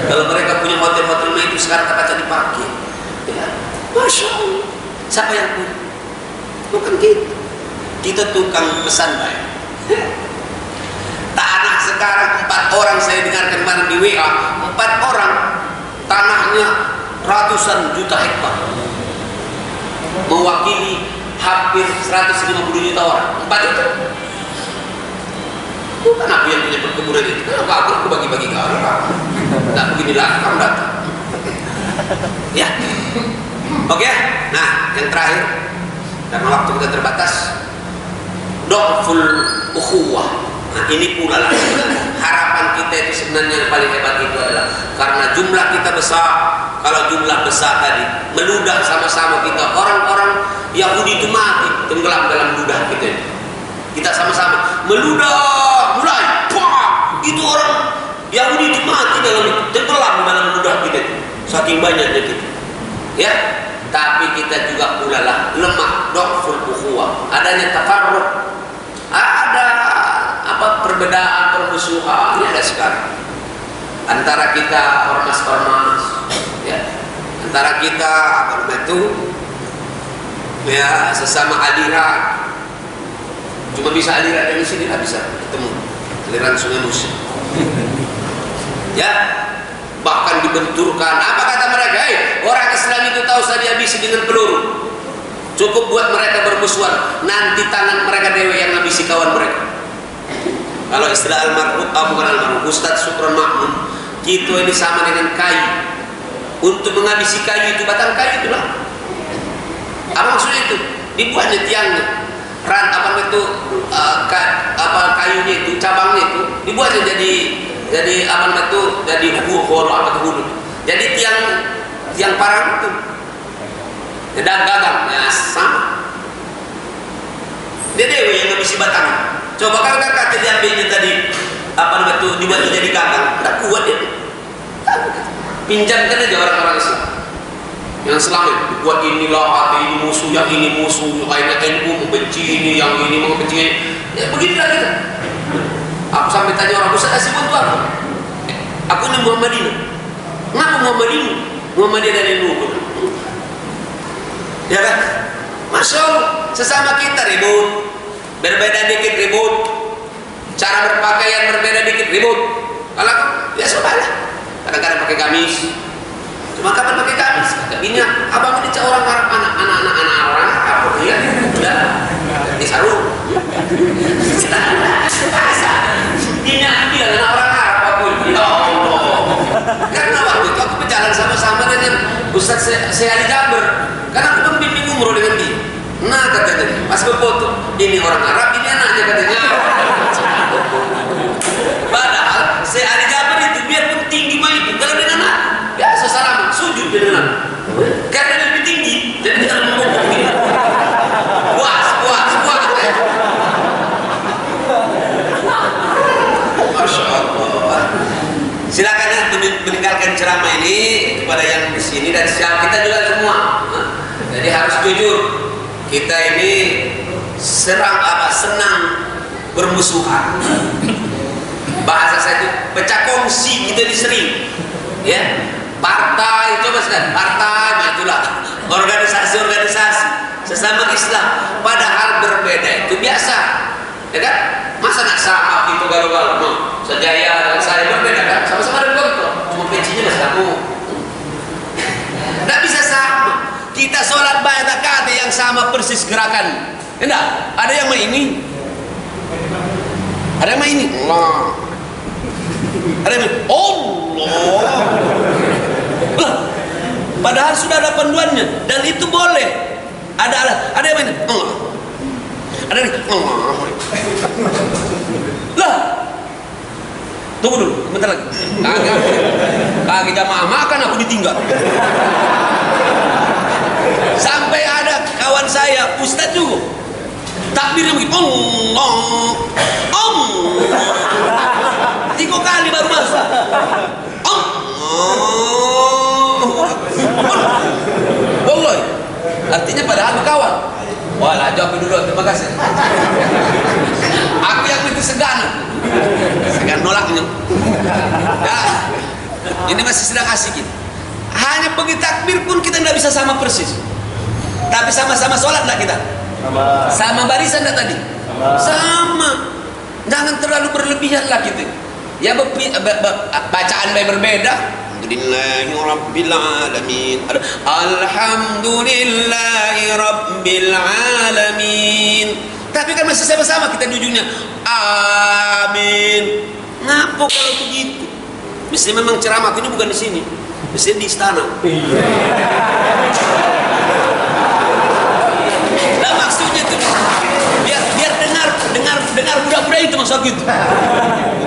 Kalau mereka punya hotel-hotel itu sekarang kaca dipakai. Ya, Masya Allah. Siapa yang punya? Bukan kita. Kita tukang pesan baik. Tanah sekarang 4 orang saya dengarkan kemarin di WA, 4 orang tanahnya ratusan juta hektar, mewakili hampir 150 juta orang. 4 itu bukan aku yang punya perkebunan itu. Kenapa aku bagi-bagi kau? Tidak beginilah kamu datang. Ya, oke. Nah, yang terakhir, karena waktu kita terbatas, dhaful ukhuwah. Nah, ini pula lah harapan kita itu sebenarnya yang paling hebat itu adalah karena jumlah kita besar. Kalau jumlah besar tadi meludah sama-sama kita, orang-orang Yahudi itu mati tenggelam dalam ludah kita. Kita sama-sama meludah, mulai, itu orang Yahudi itu mati dalam tenggelam dalam ludah kita. Saking banyaknya kita, ya. Tapi kita juga pula lah lemah, dhaful ukhuwah. Adanya tafarruq, ada perbedaan, permusuhan, ini ada sekarang antara kita ormas-ormas, ya, antara kita ya sesama aliran. Cuma bisa aliran dari sini, tidak bisa ketemu aliran Sungai Musi. Ya, bahkan dibenturkan. Apa kata mereka? Orang Islam itu tahu saja dihabisi dengan peluru. Cukup buat mereka bermusuhan, nanti tangan mereka dewe yang habisi kawan mereka. Kalau istilah almarhum Ustaz Sukron Makmun, kita ini sama dengan kayu. Untuk menghabisi kayu itu, batang kayu itulah. Apa maksudnya itu? Dibuatnya tiangnya, kayunya itu, cabangnya itu, dibuatnya jadi hulu. Jadi tiang parang itu, gagang, ya sama. Dia dewe yang habisi batang. Coba kalau kata diambilnya tadi dibuat jadi gagang, tidak kuat dia. Pinjamkan aja orang-orang Islam yang selama buat inilah hati ini musuh, yang ini musuh, akhirnya NU membenci ini, yang ini membenci ini. Ya beginilah kita. Aku sampai tanya orang, Ustaz kasih bantu aku. Aku ini Muhammadiyah. Kenapa Muhammadiyah? Muhammadiyah dari NU. Ya kan? Masya Allah, sesama kita ribut. Berbeda dikit ribut, cara berpakaian berbeda dikit ribut. Kalau ya sudahlah, kadang-kadang pakai gamis, cuma kapan pakai gamis? Kata bini, abang ini orang Arab, anak-anak orang Arab, ya udah di sarung. Bini bilang anak orang Arab aku, ya Allah. Karena waktu itu aku berjalan sama-sama dengan Ustaz Syahli Jabir, karena aku membimbing umroh dengan dia. Nah katanya, pas berfoto, ini orang Arab, ini anaknya katanya. Padahal Syahli Jabir itu biarpun tinggi itu, kalau dengan anak, biasa salaman, sujud dengan anak. Karena dia lebih tinggi, jadi dia harus ngomong begini. Puas. Masya Allah. Silakan ya meninggalkan ceramah ini kepada yang di sini dan siap kita juga semua. Jadi harus jujur. Kita ini senang bermusuhan. Bahasa saya itu pecah kongsi, kita disering. Ya, partai, coba sekali, partai, itulah organisasi sesama Islam. Padahal berbeda itu biasa, ya kan? Masa nak sama itu galau-galau? Sejaya dan saya berbeda kan? Sama-sama ada kontrol, cuma pencinya masih aku. Tidak bisa sama. Kita sholat banyak rakaat yang sama persis gerakan. Enggak, ada yang main ini. Ada yang main ini. Allah. Ada yang main Allah. Lah, padahal sudah ada panduannya dan itu boleh. Ada yang main Allah. Ada yang Allah. Lah. Tunggu dulu, bentar lagi. Kagak jamaah makan aku ditinggal. Sampai ada kawan kawan saya ustaz juga takbirnya begitu, tiga kali baru masuk, wallahi, artinya padahal kawan. Walah, jawab dulu, terima kasih. Aku yang itu segan nolaknya. Ya, ini masih sedang asik ini. Hanya pergi takbir pun kita tidak bisa sama persis. Tapi sama-sama sholat lah kita. Sama barisan dah tadi. Sama. Jangan terlalu berlebihan lah kita. Ya bacaan berbeda. Alhamdulillahirrabbilalamin. Alhamdulillahirrabbilalamin. Tapi kan masih sama-sama kita di ujungnya amin. Ngapa kalau begitu? Mesti memang ceramah ini bukan di sini, mesti di istana. Nah maksudnya tuh biar dengar budak-budak itu maksud gitu.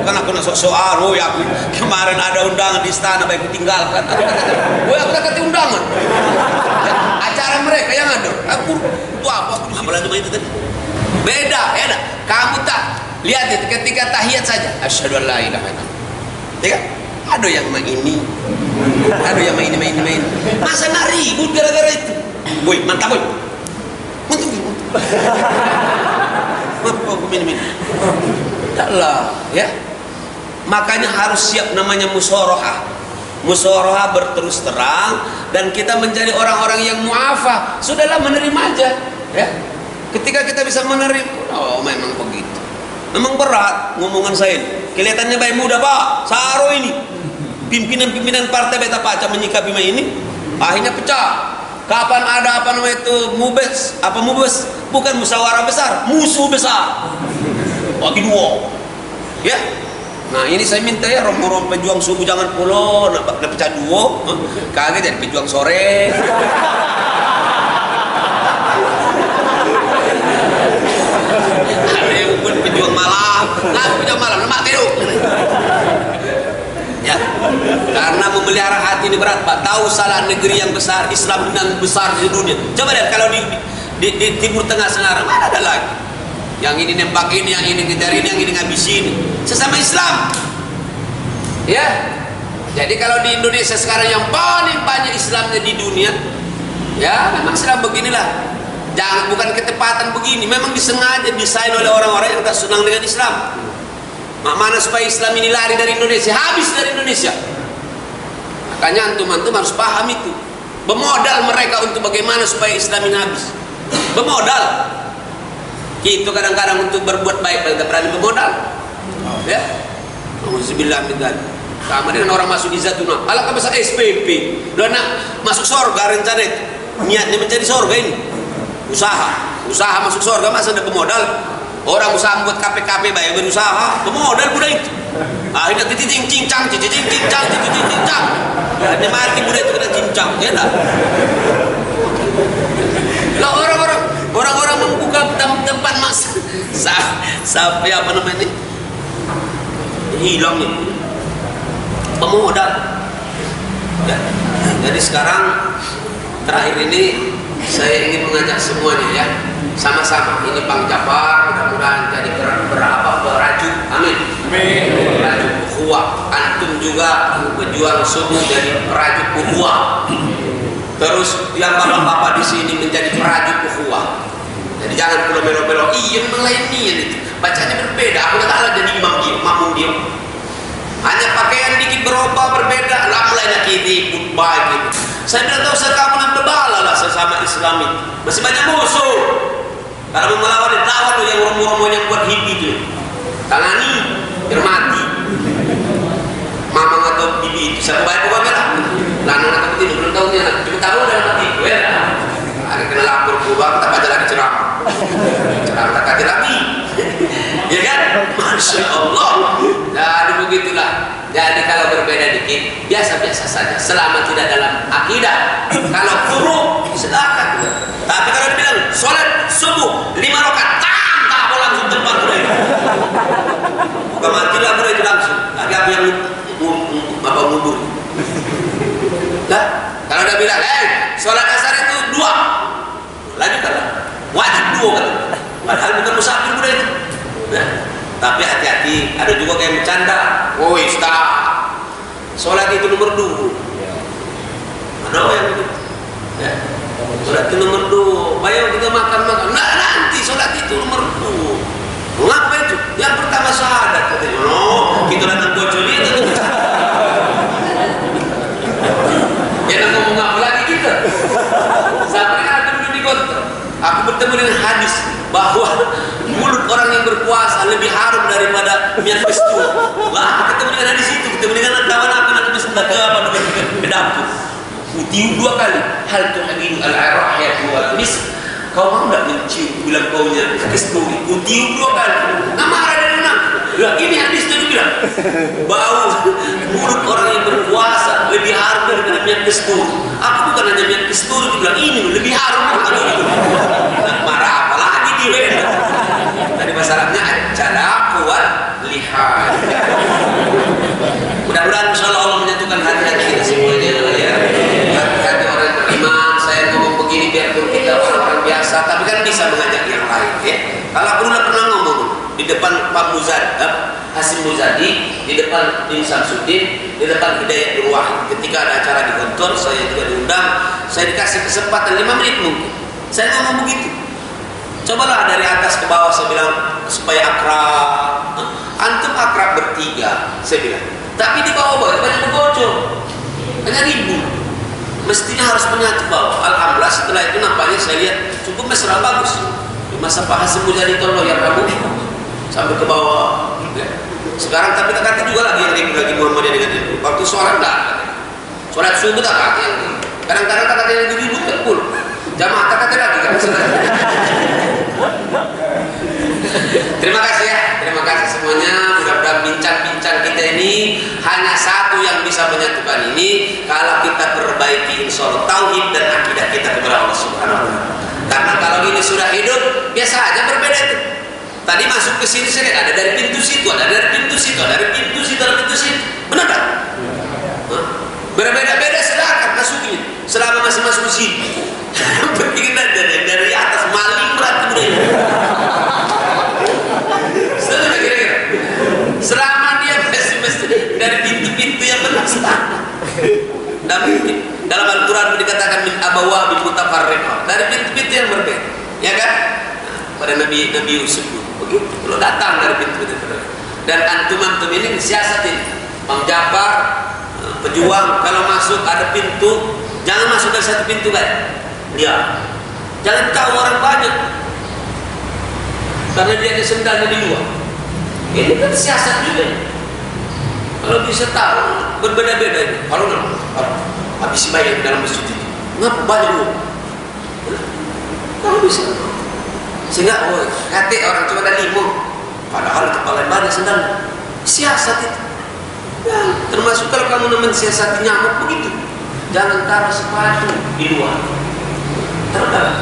Bukan aku nak sok-sokan, oh ya aku kemarin ada undangan di istana baik aku tinggalkan. Oh aku tak kata undangan. Acara mereka yang ada. Aku itu apa? Aku apalagi main itu tadi. Beda. Kamu tak lihat itu ketika tahiyat saja. Asyhadu an la ilaha illallah. Ya kan? Ada yang main ini. Ada yang main. Masa nak ribut gara-gara itu? Boy, mantap boy. Mantap. Apa main. Taklah, ya. Makanya harus siap namanya musyawarah. Musyawarah berterus terang dan kita menjadi orang-orang yang mu'afah. Sudahlah menerima aja, ya. Ketika kita bisa menerima, oh memang begitu. Memang berat ngomongan saya. Kelihatannya baik muda, Pak. Saro ini. Pimpinan-pimpinan partai Beta Paca menyikapi ini akhirnya pecah. Kapan ada apa namanya itu mubes? Bukan musyawarah besar, musuh besar. Bagi dua. Ya. Nah ini saya minta ya orang-orang pejuang subuh jangan pulau nak pecah dua, kagak jadi pejuang sore. Ada yang pun pejuang malam, lemak tidur. Ya, karena memelihara hati ini berat Pak. Tahu salah negeri yang besar, Islam yang besar di dunia. Coba lihat kalau di Timur Tengah sekarang mana ada lagi? Yang ini nembak ini, yang ini ngejar ini, yang ini ngabisin. Sesama Islam. Ya. Jadi kalau di Indonesia sekarang yang paling banyak Islamnya di dunia, ya memang Islam beginilah. Jangan bukan ketepatan begini, memang disengaja desain oleh orang-orang yang tak senang dengan Islam. Mana supaya Islam ini lari dari Indonesia, habis dari Indonesia. Makanya antum harus paham itu. Bermodal mereka untuk bagaimana supaya Islam ini habis. Bermodal. Itu kadang-kadang untuk berbuat baik kita berani bermodal. Ya. Alhamdulillah minta. Sama dengan orang masuk di Zatuna. Alangkah besar SPP. Dia nak masuk surga rencana itu. Niatnya mencari surga ini. Usaha masuk surga masa ada bermodal. Orang usaha buat KPKP bayar berusaha, bermodal budak itu. Akhirnya cincang. Dia mati budak itu kena cincang, ya tak? Lah orang-orang membuka tempat mas sampai apa namanya hilang itu pemodal. Ya. Jadi sekarang terakhir ini saya ingin mengajak semuanya ya sama-sama ini Bang Jafar mudah-mudahan jadi berajut amin berajut ukhuwah, antum juga berjuang subuh jadi berajut ukhuwah. Terus yang bapak-bapak di sini menjadi perajut ukhuwah. Jadi jangan perlu melo-melo. Iya memang lain niat itu. Bacanya berbeda. Aku tak kalah jadi imam dia, makmum dia. Hanya pakaian dikit berubah berbeda. Lah mulainya kita khutbah gitu. Saya bilang tahu saya kamu nak berbala lah sesama Islam itu. Masih banyak musuh. Kalau mau melawan lawan yang romo-romo yang buat hippie itu. Tangani, hormati. Mamang atau bibi itu saya bayar apa merah. Lanang atau betina belum tahu dia cuma tahu dalam hati gue ya. Ada kena lapor keluar tak baca lagi ceramah tak kaji lagi. Ya kan? Masya Allah. Jadi begitulah. Jadi kalau berbeda dikit biasa-biasa saja selama tidak dalam akidah. Kalau furu silakan. Tapi kalau dibilang sholat subuh 5 rakaat tak boleh langsung tempat udah itu. Bukan matilah udah itu langsung. Tapi apa yang mundur. Nah, kalau dia bilang, sholat asar itu 2, lanjutkanlah. wajib dua kan. Padahal bukan musafir muda itu. Nah, tapi hati-hati, ada juga kayak bercanda. Woi, stop. Sholat itu nomor 2. Ada yang begitu. Ya. Sholat itu nomor 2. Bayang kita makan. Nah, nanti sholat itu nomor 2. Mengapa itu? Yang pertama syahadat. Katanya, no, kita datang bocor itu. Jangan ngomong apa lagi kita. Sampai aku duduk di kantor, aku bertemu dengan hadis bahwa mulut orang yang berpuasa lebih harum daripada minyak pestur. Wah, ketemu dengan hadis itu, ketemu dengan kawan aku nanti ke dapur. Utiup 2 kali. Hal tuhadin al-arahiyat wal mis. Kau mau enggak mencium bilang baunya kesturi? Utiup 2 kali. Nama ada dari mana? Lah ini hadis itu bilang bau mulut orang yang berpuasa lebih harum daripada minyak kestur. Aku bukan hanya minyak kestur, bilang ini lebih harum kalau itu. Marah apa lagi dia? Tadi masalahnya cara kuat lihat. Mudah-mudahan insyaallah Allah menyatukan hati-hati kita semuanya ya. Hati-hati orang beriman. Saya ngomong begini biarpun kita orang-orang biasa, tapi kan bisa mengajak yang lain ya. Kalau aku pernah ngomong di depan Pak Muzadi, Hasim Muzadi, di depan Din Samsudin, di depan Hidayat Nurwahid. Ketika ada acara di kantor, saya juga diundang. Saya dikasih kesempatan 5 menit mungkin. Saya ngomong begitu. Cobalah dari atas ke bawah, saya bilang supaya akrab. Antum akrab bertiga, saya bilang. Tapi di bawah-bawah banyak berbocor, banyak ribut. Mestinya harus menyatu bawah. Alhamdulillah setelah itu nampaknya saya lihat cukup mesra bagus. Di masa Pak Hasim Muzadi tolong ya kamu sampai ke bawah. Ya. Sekarang tapi tak kata juga lagi yang ribut lagi Muhammadiyah dengan itu. Waktu sholat tak kata. Sholat subuh tak kata yang kadang-kadang tak kata yang ribut terpul. Jamaah tak kata lagi kan. Terima kasih ya, terima kasih semuanya. Mudah-mudahan bincang-bincang kita ini hanya satu yang bisa menyatukan ini. Kalau kita perbaiki insyaallah tauhid dan akidah kita kepada Allah Subhanahu wa taala. Karena kalau ini sudah hidup, biasa aja berbeda itu. Tadi masuk ke sini saya lihat ada dari pintu situ, ada dari pintu situ, ada dari pintu situ, ada pintu situ. Benar tak? Berbeda-beda silakan masuknya. Selama masih masuk sini. Penting dari atas maling berat kemudian. Kira-kira. Selama dia masih dari pintu-pintu yang benar. Dalam Al-Quran dikatakan min abawa bi mutafarriqah, dari pintu-pintu yang berbeda, ya kan? Pada Nabi Yusuf begitu, kalau datang dari pintu-pintu berbeda. Dan antum ini siasatin, Bang Jafar, pejuang, kalau masuk ada pintu, jangan masuk dari satu pintu kan? Dia, jangan tahu orang banyak, karena dia ada sendalnya di luar. Ini kan siasat juga. Kalau bisa tahu berbeda-beda. Kalau habis bayar dalam masjid itu, ngapa banyak lu? Kalau bisa, sehingga kata orang cuma ada 5, padahal kepala banyak sendal. Siasat itu. Ya, termasuk kalau kamu mensiasati nyamuk begitu, jangan taruh sepatu di luar. Taruh.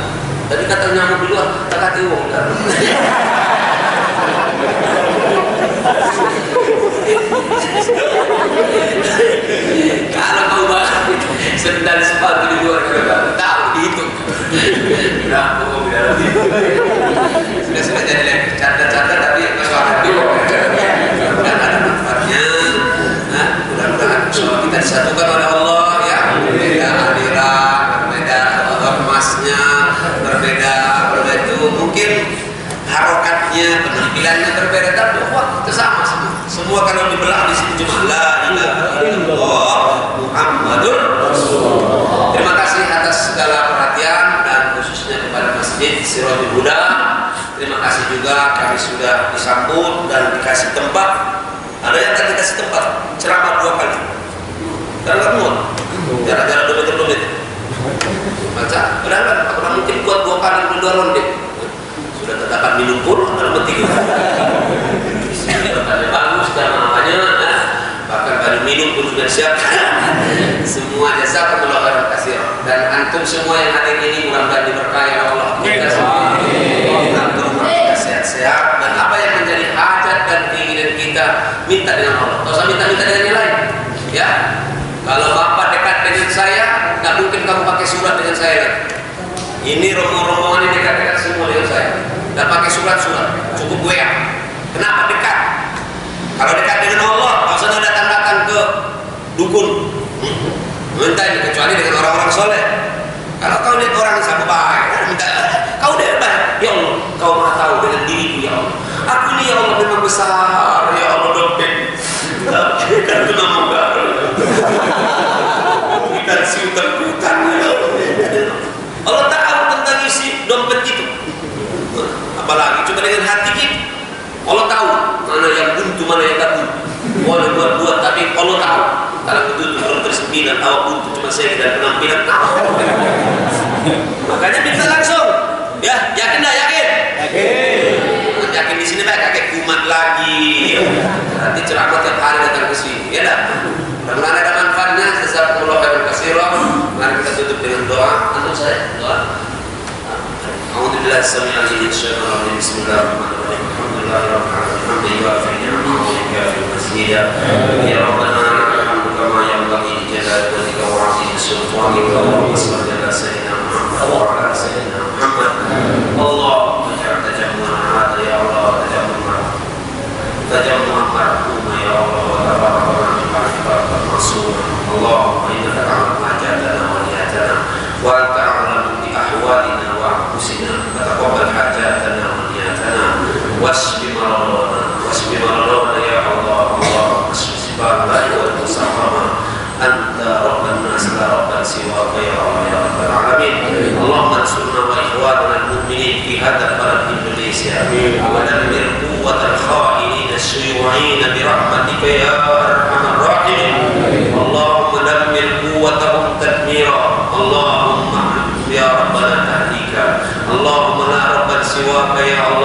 Tadi kata nyamuk di luar, tak kata uang. Kalau kau bahas sendal sepatu di luar kereta, tahu dihitung. Berapa mau bilang? Sudah jadi canda-canda tapi persoalan dulu. Dan ada manfaatnya. Mudah-mudahan kita disatukan oleh Allah ya. Berbeda aliran, berbeda ormasnya, berbeda itu mungkin harokatnya, penampilannya berbeda, tapi kita sama semua. Semua kalau dibelah di sini cuma la ilaha illallah Muhammadur Rasulullah. Terima kasih atas segala perhatian dan khususnya kepada Masjid Sirajul Huda. Terima kasih juga kami sudah disambut dan dikasih tempat. Ada yang tak dikasih tempat, ceramah 2 kali. Karena muat, jarak-jarak 2 meter. Baca, berapa? Apakah mungkin buat 2 kali 2 ronde? Sudah terdapat minum pun dalam bertiga. Bagus dan namanya, bahkan baju minum pun sudah siap. Semua jasa penolong khairan kasih. Dan antum semua yang hadir ini mudah-mudahan diberkahi oleh Allah. Kita semua antum sehat-sehat dan apa yang menjadi hajat dan keinginan kita minta dengan Allah. Tak usah minta dengan yang lain. Ya, kalau bapak dekat dengan saya, tak mungkin kamu pakai surat dengan saya lagi. Ini rombongan ini dekat-dekat semua dengan saya. Dan pakai surat-surat, cukup WA. Kenapa dekat? Kalau dekat dengan Allah, tak usah datang-datang ke dukun. Minta ini kecuali dengan orang-orang soleh. Kalau kau lihat orang sama baik, minta kau dia baik. Ya Allah, kau maha tahu dengan diriku ya Allah. Aku ini ya Allah memang besar ya Allah dompet. Kan kena muka. Ikan siutan-siutan ya Allah. Allah tahu tentang isi dompet itu. Apalagi cuma dengan hati kita. Allah tahu mana yang buntu, mana yang tak buntu. Boleh buat-buat, tapi Allah tahu. Kalau betul-betul tersembilan, tahu buntu cuma saya dan penampilan tahu. Makanya minta langsung. Ya, yakin dah, yakin? Yakin. Yakin di sini baik, kakek kumat lagi. Nanti ceramah tiap hari datang ke sini. Ya dah. Mudah-mudahan ada manfaatnya. Jazakumullah khairan katsiran. Mari kita tutup dengan doa. Antum saya doa. A'udzubillahi samil alim minasy syaithanir rajim. Bismillahirrahmanirrahim. Alhamdulillahirabbil alamin. Hamdan yuwafi ni'amahu wa yukafi mazida. Ya Rabbana lakal kama yanbaghi li jalali wajhika wa 'azimi sultanika. Allahumma shalli ala sayyidina Muhammad wa ala sayyidina Muhammad. Allahumma ij'al tajammu'ana hadha ya Allah tajammu'an marhuma ya Allah wa tabarrakna min ba'di rasul. Allahumma innaka ta'lamu hajatana wa niyatana wa anta a'lamu bi ahwalina wa anfusina. Taqabbal hajatana wa niyatana wasfi maradana ya Allah. Allahumma ashfi sibana wa musafama anta rabban nas la rabban siwaka ya Allah ya rabbal alamin. Allahumma ansurna wa ikhwanana al-mu'minin fi hadha al-balad Indonesia wa dammir quwwatal kha'inin الشيوعين برحمتك يا أرحم الراحمين. اللهم دمر قوتهم تدميرا. اللهم يا ربنا تهديك. اللهم لا رب سواك يا الله.